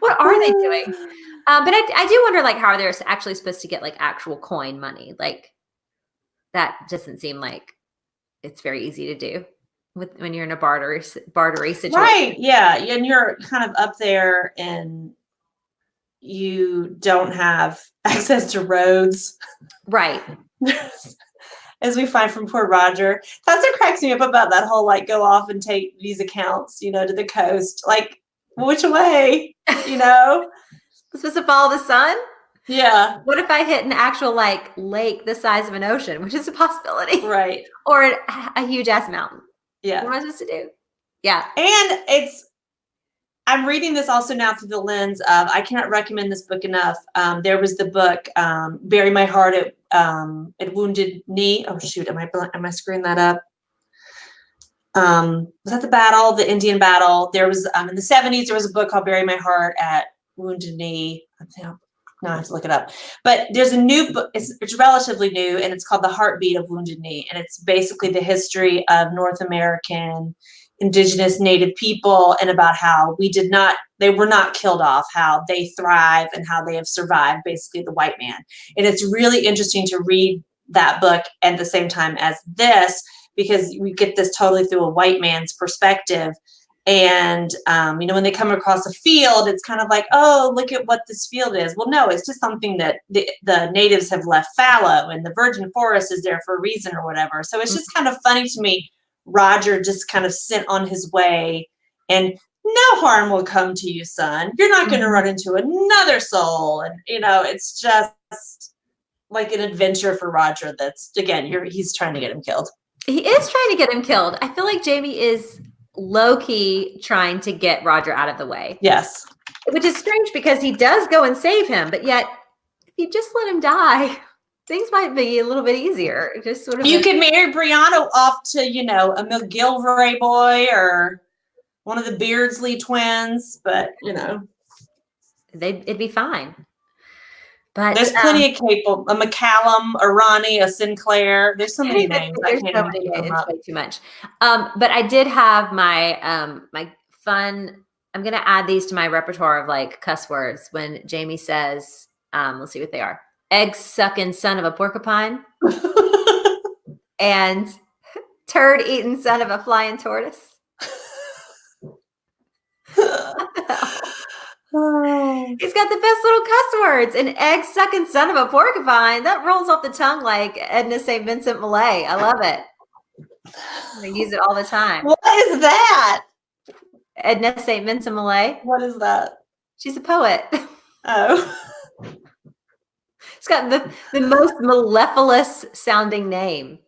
What are they doing? But I do wonder, like, how they're actually supposed to get like actual coin money. Like that doesn't seem like it's very easy to do when you're in a bartery situation. Right. Yeah. And you're kind of up there and you don't have access to roads. Right. As we find from poor Roger. That's what cracks me up about that whole, like, go off and take these accounts, to the coast. Like, which way, Supposed to follow the sun? Yeah. What if I hit an actual, like, lake the size of an ocean, which is a possibility. Right. Or a huge-ass mountain. Yeah. What am I supposed to do? Yeah. And I'm reading this also now through the lens of, I cannot recommend this book enough. There was the book, Bury My Heart at Wounded Knee. Oh shoot, am I screwing that up? Was that the Indian battle? There was, in the 70s, there was a book called Bury My Heart at Wounded Knee. Now I have to look it up. But there's a new book, it's relatively new, and it's called The Heartbeat of Wounded Knee. And it's basically the history of North American indigenous native people, and about how they were not killed off, how they thrive and how they have survived basically the white man. And it's really interesting to read that book at the same time as this, because we get this totally through a white man's perspective. And, when they come across a field, it's kind of like, oh, look at what this field is. Well, no, it's just something that the natives have left fallow, and the virgin forest is there for a reason or whatever. So it's just kind of funny to me. Roger just kind of sent on his way, and no harm will come to you, son. You're not going to run into another soul. And, it's just like an adventure for Roger. That's, again, he's trying to get him killed. He is trying to get him killed. I feel like Jamie is low-key trying to get Roger out of the way. Yes. Which is strange because he does go and save him, but yet if you just let him die, things might be a little bit easier. Just sort of. You could marry Brianna off to, a McGilvray boy or one of the Beardsley twins, but it'd be fine. But there's plenty of people, a McCallum, a Ronnie, a Sinclair. There's so many names. I can't even keep them up. It's way too much. But I did have my my fun. I'm gonna add these to my repertoire of like cuss words when Jamie says, let's see what they are. Egg sucking son of a porcupine and turd eating son of a flying tortoise. He's got the best little cuss words. An egg sucking son of a porcupine. That rolls off the tongue like Edna St. Vincent Millay. I love it. I use it all the time. What is that? Edna St. Vincent Millay. What is that? She's a poet. Oh. It's got the most mellifluous sounding name.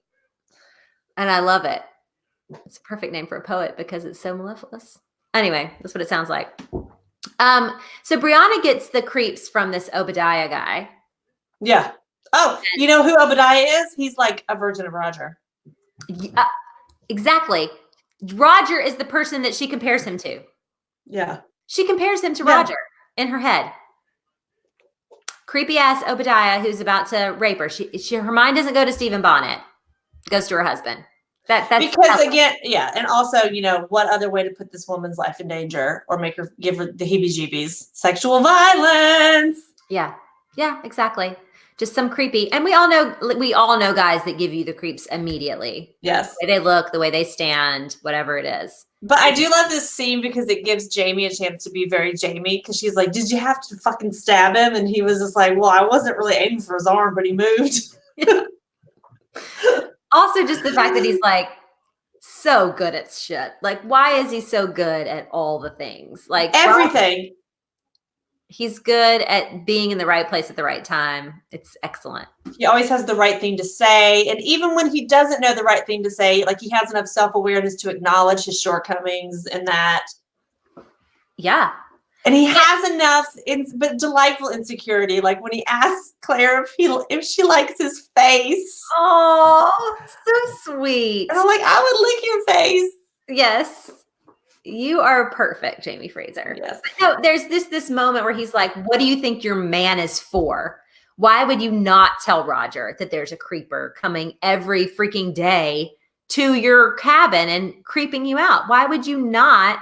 And I love it. It's a perfect name for a poet because it's so mellifluous. Anyway, that's what it sounds like. So Brianna gets the creeps from this Obadiah guy. Yeah. Oh, you know who Obadiah is? He's like a version of Roger. Yeah, exactly. Roger is the person that she compares him to. Yeah. She compares him to Roger in her head. Creepy ass Obadiah who's about to rape her. Her mind doesn't go to Stephen Bonnet. It goes to her husband. That's because again, and also, what other way to put this woman's life in danger or give her the heebie-jeebies? Sexual violence. Yeah, exactly. Just some creepy, and we all know guys that give you the creeps immediately. Yes, the way they look, the way they stand, whatever it is. But I do love this scene because it gives Jamie a chance to be very Jamie, because she's like, "Did you have to fucking stab him?" And he was just like, "Well, I wasn't really aiming for his arm, but he moved." Also, just the fact that he's like so good at shit. Like, why is he so good at all the things? Like everything. He's good at being in the right place at the right time. It's excellent. He always has the right thing to say. And even when he doesn't know the right thing to say, like he has enough self-awareness to acknowledge his shortcomings and that. Yeah. And he has enough, but delightful insecurity. Like when he asks Claire if she likes his face. Oh, so sweet. And I'm like, I would lick your face. Yes. You are perfect, Jamie Fraser. Yes. No, there's this moment where he's like, what do you think your man is for? Why would you not tell Roger that there's a creeper coming every freaking day to your cabin and creeping you out? Why would you not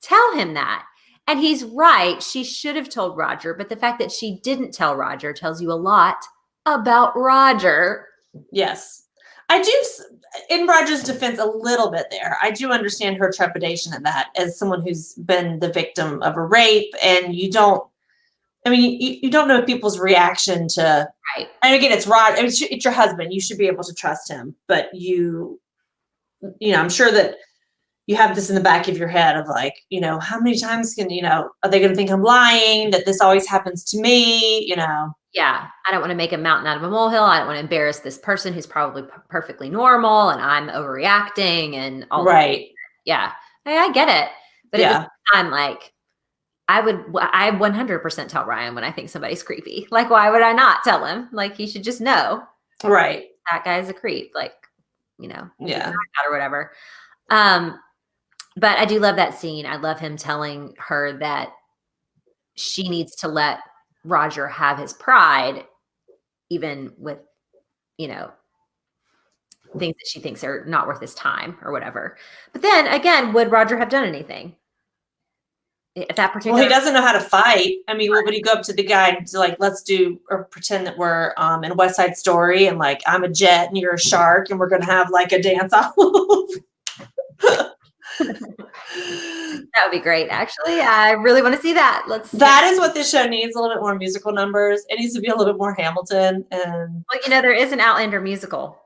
tell him that? And he's right. She should have told Roger, but the fact that she didn't tell Roger tells you a lot about Roger. Yes. I do, in Roger's defense, a little bit there. I do understand her trepidation at that as someone who's been the victim of a rape, and you don't know people's reaction to, right. And again, it's Roger. I mean, it's your husband. You should be able to trust him, but I'm sure that you have this in the back of your head of like, how many times are they going to think I'm lying, that this always happens to me, Yeah. I don't want to make a mountain out of a molehill. I don't want to embarrass this person who's probably perfectly normal and I'm overreacting and all right. Yeah. I get it. But at the Yeah. same time, like, I 100% tell Ryan when I think somebody's creepy. Like, why would I not tell him? Like, he should just know Right. that guy's a creep. Like, you know, Yeah. or whatever. But I do love that scene. I love him telling her that she needs to let Roger have his pride, even with, you know, things that she thinks are not worth his time or whatever. But then again, would Roger have done anything? If that particular, Well, he doesn't know how to fight. I mean, what would he go up to the guy and like, let's do or pretend that we're in West Side Story and like I'm a jet and you're a shark and we're gonna have like a dance off. That would be great. Actually, I really want to see that. That is what this show needs, a little bit more musical numbers. It needs to be a little bit more Hamilton. And well, you know, there is an Outlander musical.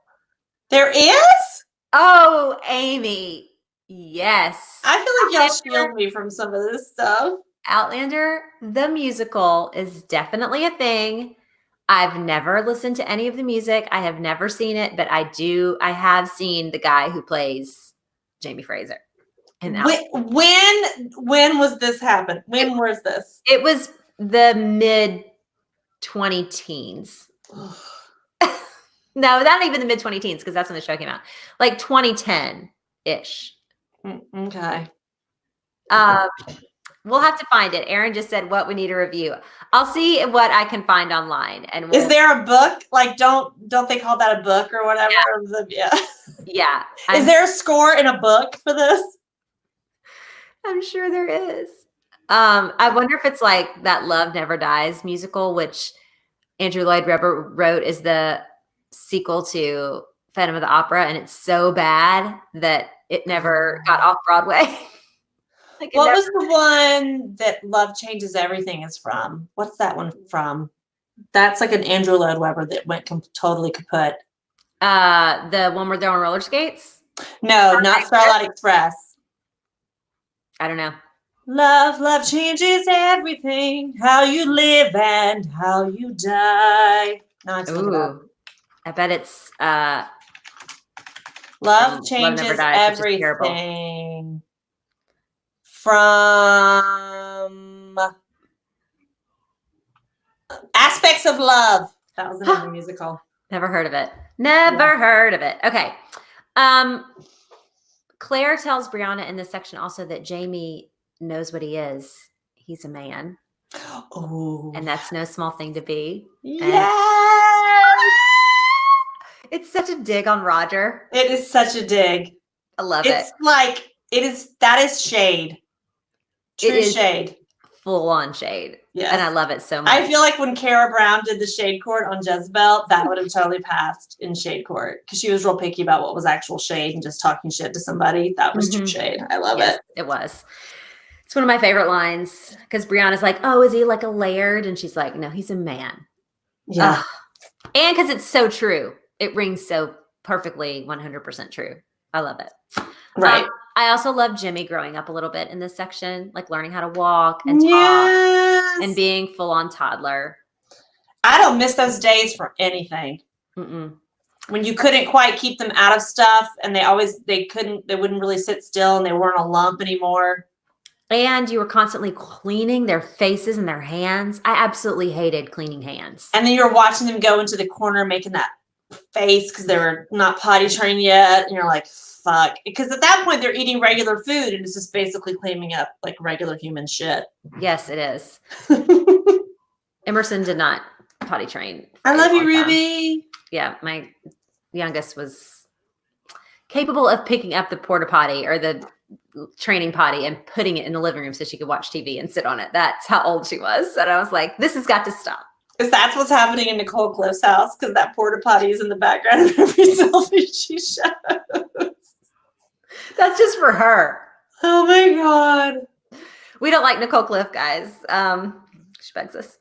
There is? Oh, Amy. Yes. I feel like y'all shield me from some of this stuff. Outlander, the musical, is definitely a thing. I've never listened to any of the music. I have never seen it, but I have seen the guy who plays Jamie Fraser. When was this happen? When was this? It was the mid 20 teens. No, not even the mid 20 teens, because that's when the show came out. Like 2010 ish. Okay. We'll have to find it. Aaron just said what we need a review. I'll see what I can find online. And is there a book? Like, don't they call that a book or whatever? Yeah. Yeah. Is there a score in a book for this? I'm sure there is. I wonder if it's like that Love Never Dies musical, which Andrew Lloyd Webber wrote, is the sequel to Phantom of the Opera, and it's so bad that it never got off Broadway. Like what was the one that Love Changes Everything is from? What's that one from? That's like an Andrew Lloyd Webber that went totally kaput. The one where they're on roller skates? No, not Starlight Express. I don't know. Love changes everything. How you live and how you die. No, it's I bet it's Love Changes Everything. From Aspects of Love. That was another musical. Never heard of it. Never heard of it. Okay. Claire tells Brianna in this section also that Jamie knows what he is. He's a man. Oh. And that's no small thing to be. Yes. It's such a dig on Roger. It is such a dig. I love it. It's like, that is shade. True shade. Full on shade. Yes. And I love it so much. I feel like when Kara Brown did the shade court on Jezebel, that would have totally passed in shade court because she was real picky about what was actual shade and just talking shit to somebody. That was true shade. I love it. It was. It's one of my favorite lines because Brianna's like, oh, is he like a laird? And she's like, no, he's a man. Yeah. And because it's so true. It rings so perfectly 100% true. I love it. Right. I also love Jimmy growing up a little bit in this section, like learning how to walk and talk and being full on toddler. I don't miss those days for anything. When you couldn't quite keep them out of stuff and they wouldn't really sit still and they weren't a lump anymore. And you were constantly cleaning their faces and their hands. I absolutely hated cleaning hands. And then you were watching them go into the corner making that face because they were not potty trained yet. And you're like, fuck. Because at that point, they're eating regular food and it's just basically cleaning up like regular human shit. Yes, it is. Emerson did not potty train. I love you, Ruby. Yeah, my youngest was capable of picking up the porta potty or the training potty and putting it in the living room so she could watch TV and sit on it. That's how old she was. And I was like, this has got to stop. Because that's what's happening in Nicole Cliff's house because that porta potty is in the background of every selfie she shows. That's just for her. Oh my God. We don't like Nicole Cliff, guys. She bugs us.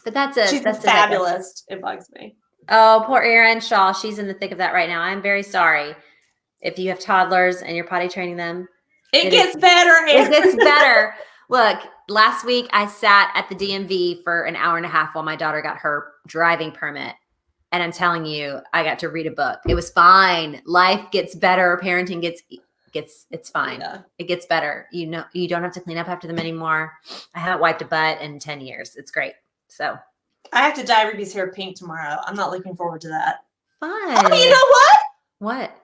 But she's fabulous. It bugs me. Oh, poor Erin Shaw. She's in the thick of that right now. I'm very sorry. If you have toddlers and you're potty training them. It gets better, Erin. It gets better. Look, last week I sat at the DMV for an hour and a half while my daughter got her driving permit. And I'm telling you, I got to read a book. It was fine. Life gets better. Parenting gets it's fine. Yeah. It gets better. You know, you don't have to clean up after them anymore. I haven't wiped a butt in 10 years. It's great. So I have to dye Ruby's hair pink tomorrow. I'm not looking forward to that. fun. Oh, you know what? What?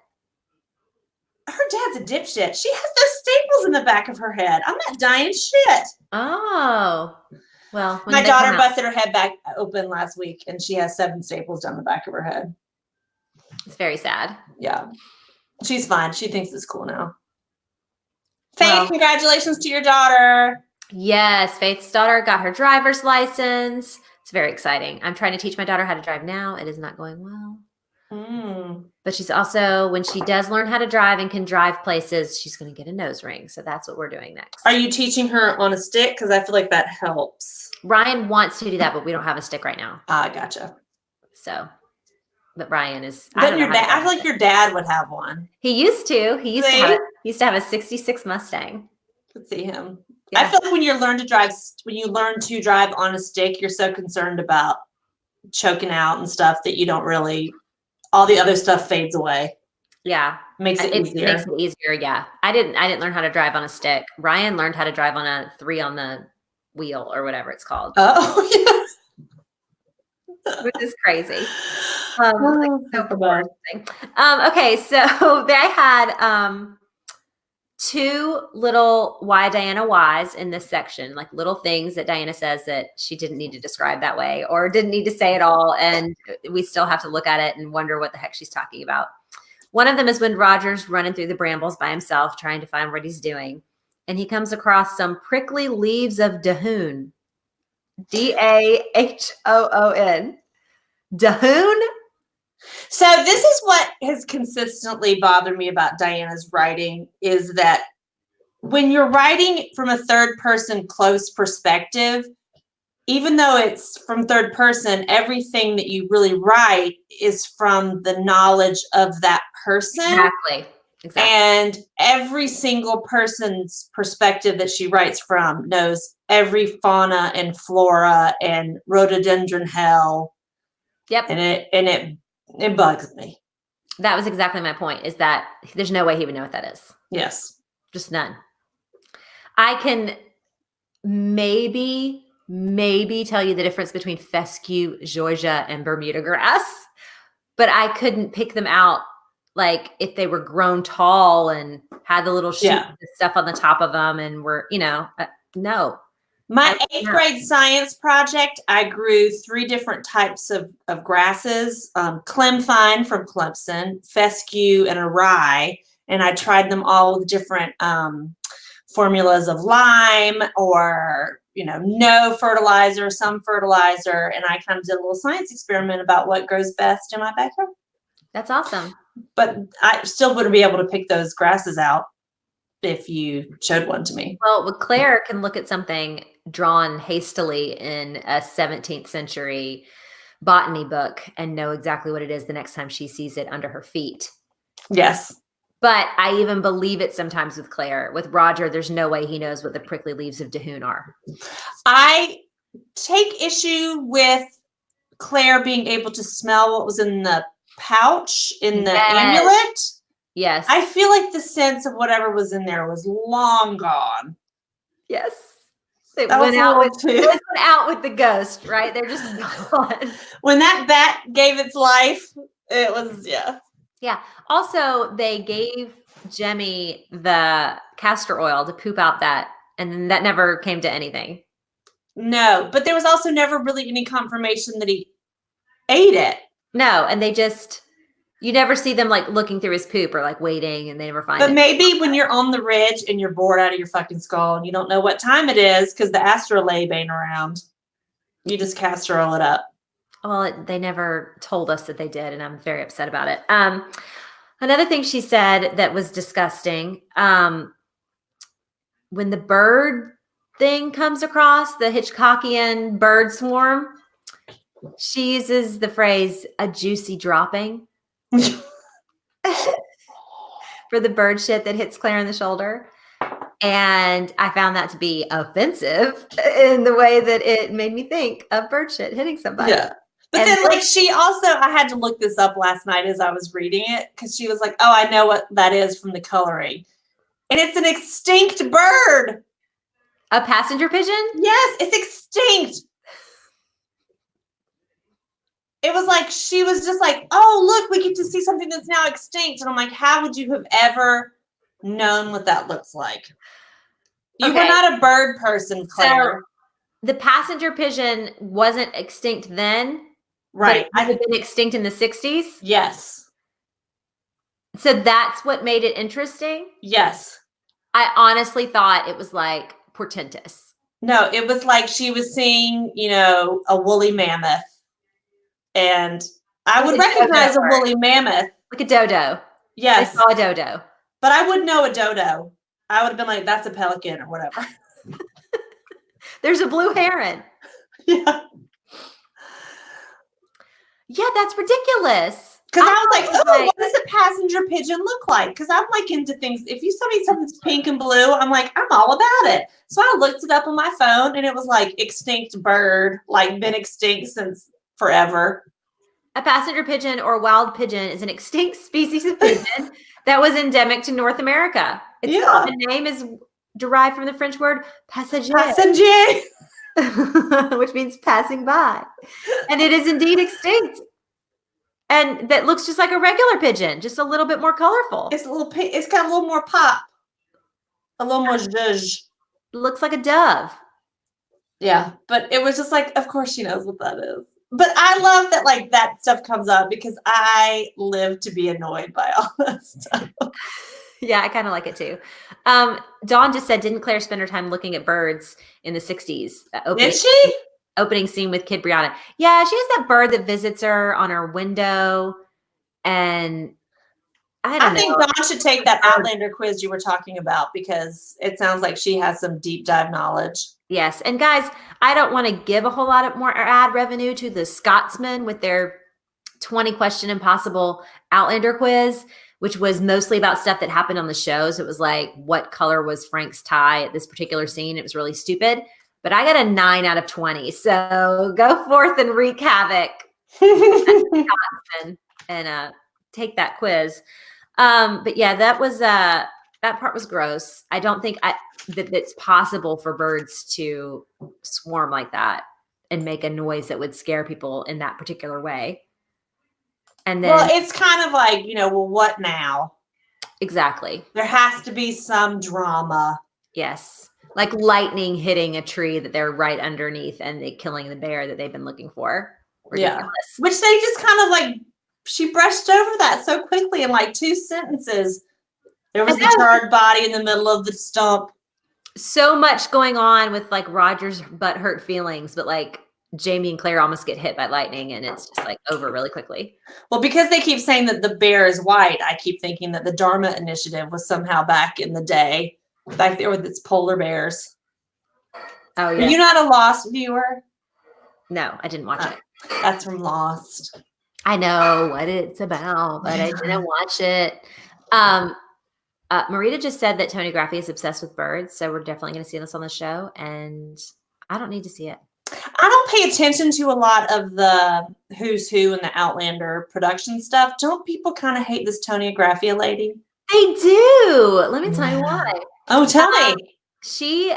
Her dad's a dipshit. She has those staples in the back of her head. I'm not dyeing shit. Oh, well, My daughter busted her head back open last week, and she has 7 staples down the back of her head. It's very sad. Yeah. She's fine. She thinks it's cool now. Faith, congratulations to your daughter. Yes, Faith's daughter got her driver's license. It's very exciting. I'm trying to teach my daughter how to drive now. It is not going well. But she's also, when she does learn how to drive and can drive places, she's going to get a nose ring. So that's what we're doing next. Are you teaching her on a stick? Because I feel like that helps. Ryan wants to do that, but we don't have a stick right now. Ah, gotcha. So, but Ryan is. But your dad, I feel like your dad would have one. He used to. He used to have a 66 Mustang. Could see him. Yeah. I feel like when you learn to drive on a stick, you're so concerned about choking out and stuff that you don't really. All the other stuff fades away. Yeah, makes it easier. Makes it easier. Yeah, I didn't learn how to drive on a stick. Ryan learned how to drive on a 3 on the wheel or whatever it's called. Oh, yeah. Which is crazy. Okay, so they had 2 little why Diana whys in this section, like little things that Diana says that she didn't need to describe that way or didn't need to say at all. And we still have to look at it and wonder what the heck she's talking about. One of them is when Roger's running through the brambles by himself, trying to find what he's doing. And he comes across some prickly leaves of Dahoon. Dahoon. Dahoon? So this is what has consistently bothered me about Diana's writing is that when you're writing from a third person close perspective, even though it's from third person, everything that you really write is from the knowledge of that person. Exactly. And every single person's perspective that she writes from knows every fauna and flora and rhododendron hell. Yep. And it bugs me. That was exactly my point, is that there's no way he would know what that is. Yes. Just none. I can maybe tell you the difference between fescue, Georgia, and Bermuda grass, but I couldn't pick them out like if they were grown tall and had the little shoots and stuff on the top of them and were, no. My 8th grade science project, I grew 3 different types of grasses, clemfine from Clemson, fescue, and a rye. And I tried them all with different formulas of lime or, no fertilizer, some fertilizer. And I kind of did a little science experiment about what grows best in my backyard. That's awesome. But I still wouldn't be able to pick those grasses out if you showed one to me. Well, Claire can look at something drawn hastily in a 17th century botany book and know exactly what it is the next time she sees it under her feet. Yes. But I even believe it sometimes with Claire. With Roger, there's no way he knows what the prickly leaves of Dahoon are. I take issue with Claire being able to smell what was in the pouch in the amulet. Yes. I feel like the sense of whatever was in there was long gone. Yes. It went out with the ghost, right? They're just gone. When that bat gave its life, it was, Yeah. Also, they gave Jemmy the castor oil to poop out that, and then that never came to anything. No, but there was also never really any confirmation that he ate it. No, and you never see them like looking through his poop or like waiting, and they never find it. But maybe when you're on the ridge and you're bored out of your fucking skull and you don't know what time it is because the astrolabe ain't around, you just castor oil it up. Well, they never told us that they did, and I'm very upset about it. Another thing she said that was disgusting, when the bird thing comes across, the Hitchcockian bird swarm, she uses the phrase, a juicy dropping, for the bird shit that hits Claire in the shoulder. And I found that to be offensive in the way that it made me think of bird shit hitting somebody. Yeah. But then, she also, I had to look this up last night as I was reading it because she was like, oh, I know what that is from the coloring. And it's an extinct bird. A passenger pigeon? Yes, it's extinct. It was like, she was just like, oh, look, we get to see something that's now extinct. And I'm like, how would you have ever known what that looks like? You were not a bird person, Claire. So the passenger pigeon wasn't extinct then? Right. But it had been extinct in the 60s? Yes. So that's what made it interesting? Yes. I honestly thought it was like portentous. No, it was like she was seeing, a woolly mammoth. And I would recognize a woolly mammoth. Like a dodo. Yes. I saw a dodo. But I wouldn't know a dodo. I would have been like, that's a pelican or whatever. There's a blue heron. Yeah. Yeah, that's ridiculous. Because I was like, oh, what does a passenger pigeon look like? Because I'm like into things. If you tell me something's pink and blue, I'm like, I'm all about it. So I looked it up on my phone and it was like extinct bird, like been extinct since forever. A passenger pigeon or wild pigeon is an extinct species of pigeon that was endemic to North America. Its common name is derived from the French word passager. Which means passing by. And it is indeed extinct. And that looks just like a regular pigeon, just a little bit more colorful. It's got a little more pop. A little more zhuzh. Looks like a dove. Yeah, but it was just like, of course she knows what that is. But I love that like that stuff comes up because I live to be annoyed by all that stuff. Yeah, I kind of like it too. Dawn just said, didn't Claire spend her time looking at birds in the 60s? Did she? Opening scene with Kid Brianna. Yeah, she has that bird that visits her on her window. And I think Dawn should take that Outlander quiz you were talking about because it sounds like she has some deep dive knowledge. Yes. And guys, I don't want to give a whole lot of more ad revenue to the Scotsman with their 20 question impossible Outlander quiz, which was mostly about stuff that happened on the shows. It was like, what color was Frank's tie at this particular scene? It was really stupid, but I got a 9 out of 20. So go forth and wreak havoc and take that quiz. But yeah, that was, that part was gross. I don't think that it's possible for birds to swarm like that and make a noise that would scare people in that particular way. And then, well, it's kind of like, well, what now? Exactly. There has to be some drama. Yes. Like lightning hitting a tree that they're right underneath and they killing the bear that they've been looking for. Ridiculous. Yeah. Which they just kind of like, she brushed over that so quickly in like 2 sentences. There was the charred body in the middle of the stump. So much going on with like Roger's butthurt feelings, but like Jamie and Claire almost get hit by lightning and it's just like over really quickly. Well, because they keep saying that the bear is white, I keep thinking that the Dharma Initiative was somehow back in the day, back there with its polar bears. Oh, yeah. Are you not a Lost viewer? No, I didn't watch it. That's from Lost. I know what it's about, but I didn't watch it. Marita just said that Tony Graffi is obsessed with birds, so we're definitely going to see this on the show, and I don't need to see it. I don't pay attention to a lot of the who's who and the Outlander production stuff. Don't people kind of hate this Tony Graffi lady? They do. Let me tell you why. Oh, tell me. She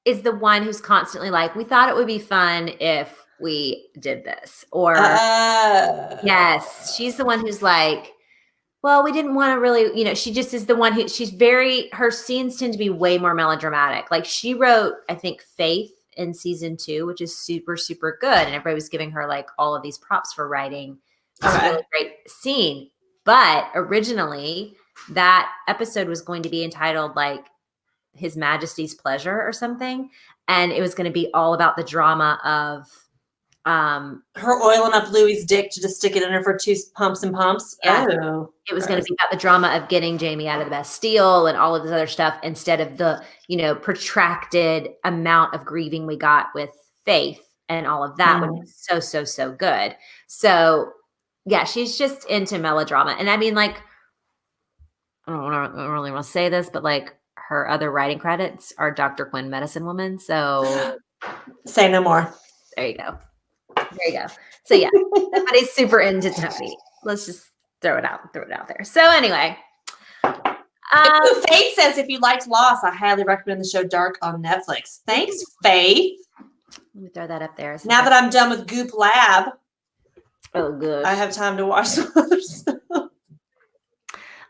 is the one who's constantly like, we thought it would be fun if we did this. Or, yes, she's the one who's like, well, we didn't want to really, she just is the one who her scenes tend to be way more melodramatic. Like she wrote, I think, Faith in season 2, which is super, super good. And everybody was giving her like all of these props for writing this really great scene. But originally that episode was going to be entitled like His Majesty's Pleasure or something. And it was going to be all about the drama of her oiling up Louie's dick to just stick it in her for 2 pumps and pumps. Yeah. Oh, it was going to be about the drama of getting Jamie out of the Bastille and all of this other stuff instead of the, protracted amount of grieving we got with Faith and all of that, which is so, so, so good. So yeah, she's just into melodrama. And I mean, like, I don't really want to say this, but like her other writing credits are Dr. Quinn, Medicine Woman. So say no more. There you go. There you go. So yeah, everybody's super into Tony. Let's just throw it out there. So anyway, Faith says, if you liked Lost, I highly recommend the show Dark on Netflix. Thanks, Faith. Let me throw that up there. Now that I'm done with Goop Lab, oh good, I have time to watch some other stuff.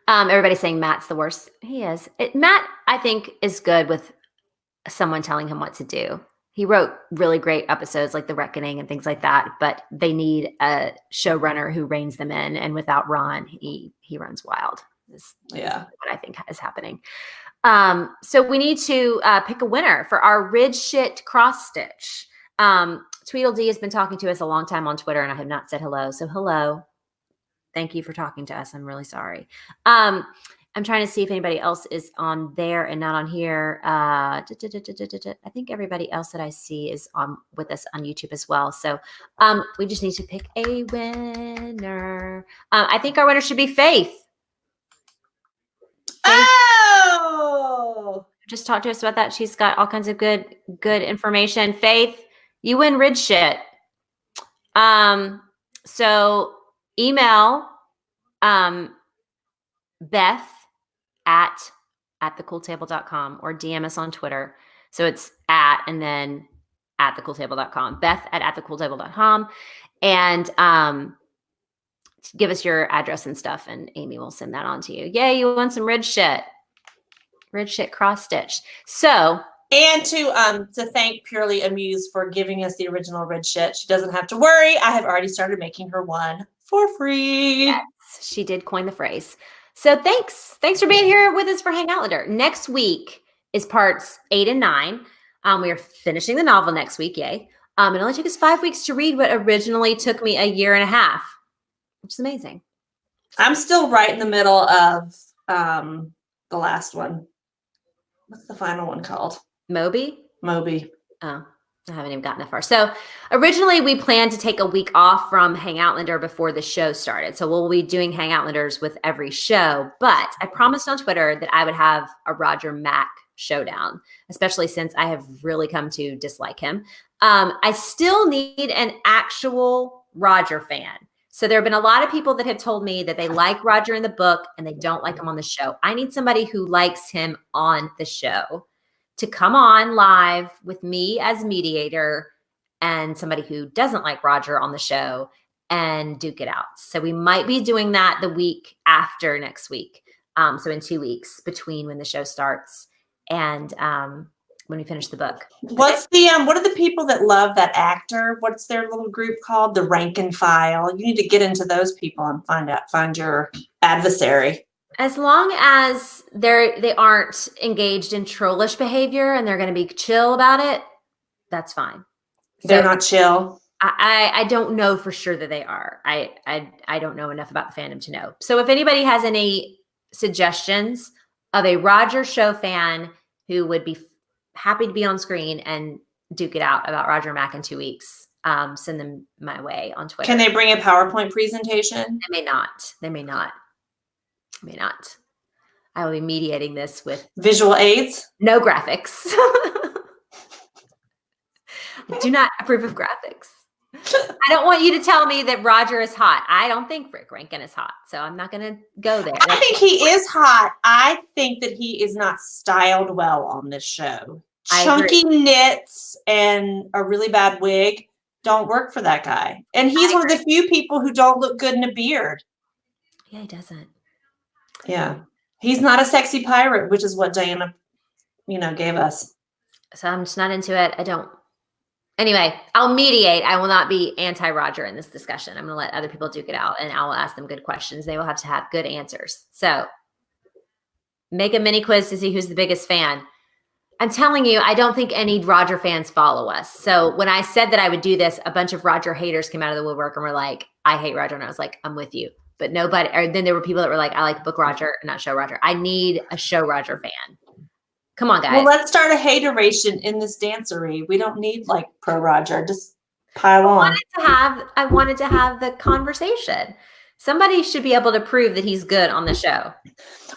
Everybody's saying Matt's the worst. He is. Matt, I think, is good with someone telling him what to do. He wrote really great episodes like The Reckoning and things like that, but they need a showrunner who reins them in. And without Ron, he runs wild. Yeah, what I think is happening. So we need to pick a winner for our Ridge Shit cross stitch. Tweedledee has been talking to us a long time on Twitter, and I have not said hello. So hello. Thank you for talking to us. I'm really sorry. I'm trying to see if anybody else is on there and not on here. I think everybody else that I see is on with us on YouTube as well. So we just need to pick a winner. I think our winner should be Faith. Oh! Just talk to us about that. She's got all kinds of good information. Faith, you win Ridge Shit. So email Beth at thecooltable.com or DM us on Twitter. So it's at and then at thecooltable.com. Beth at thecooltable.com. And give us your address and stuff, and Amy will send that on to you. Yay, you want some Ridge Shit. Ridge Shit cross stitch. So, and to thank Purely Amused for giving us the original Ridge Shit. She doesn't have to worry. I have already started making her one for free. Yes, she did coin the phrase. So thanks for being here with us for Hangoutlander. Next week is parts 8 and 9. We are finishing the novel next week. Yay. It only took us 5 weeks to read what originally took me a year and a half, which is amazing. I'm still right in the middle of the last one. What's the final one called? Moby. Oh, I haven't even gotten that far. So originally we planned to take a week off from Hangoutlander before the show started. So we'll be doing Hangoutlanders with every show, but I promised on Twitter that I would have a Roger Mack showdown, especially since I have really come to dislike him. I still need an actual Roger fan. So there have been a lot of people that have told me that they like Roger in the book and they don't like him on the show. I need somebody who likes him on the show to come on live with me as mediator, and somebody who doesn't like Roger on the show and duke it out. So we might be doing that the week after next week. So in 2 weeks between when the show starts and when we finish the book. What's the what are the people that love that actor? What's their little group called? The rank and file. You need to get into those people and find your adversary. As long as they aren't engaged in trollish behavior and they're going to be chill about it, that's fine. They're not chill. I don't know for sure that they are. I don't know enough about the fandom to know. So if anybody has any suggestions of a Roger show fan who would be happy to be on screen and duke it out about Roger Mack in 2 weeks, send them my way on Twitter. Can they bring a PowerPoint presentation? They may not. I will be mediating this with visual aids. No graphics. I do not approve of graphics. I don't want you to tell me that Roger is hot. I don't think Rick Rankin is hot, so I'm not going to go there. I think he is hot. I think that he is not styled well on this show. Chunky knits and a really bad wig don't work for that guy. And he's one of the few people who don't look good in a beard. Yeah, he doesn't. Yeah. He's not a sexy pirate, which is what Diana, gave us. So I'm just not into it. Anyway, I'll mediate. I will not be anti-Roger in this discussion. I'm going to let other people duke it out, and I will ask them good questions. They will have to have good answers. So make a mini quiz to see who's the biggest fan. I'm telling you, I don't think any Roger fans follow us. So when I said that I would do this, a bunch of Roger haters came out of the woodwork and were like, I hate Roger. And I was like, I'm with you. But nobody, or then there were people that were like, I like book Roger and not show Roger. I need a show Roger fan. Come on, guys. Well, let's start a hateration in this dancery. We don't need like pro Roger. Just pile on. I wanted to have the conversation. Somebody should be able to prove that he's good on the show.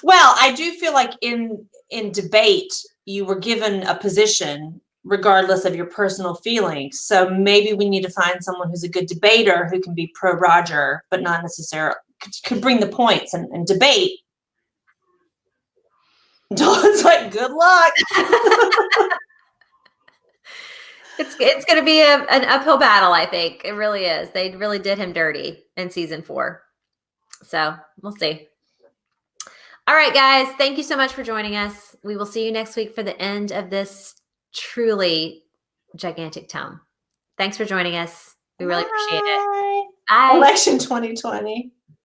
Well, I do feel like in debate, you were given a position regardless of your personal feelings. So maybe we need to find someone who's a good debater who can be pro Roger, but not necessarily could bring the points and debate. Dawn's like, good luck. It's going to be an uphill battle, I think. It really is. They really did him dirty in season 4. So we'll see. All right, guys. Thank you so much for joining us. We will see you next week for the end of this truly gigantic tome. Thanks for joining us. We really appreciate it. Bye. Election 2020.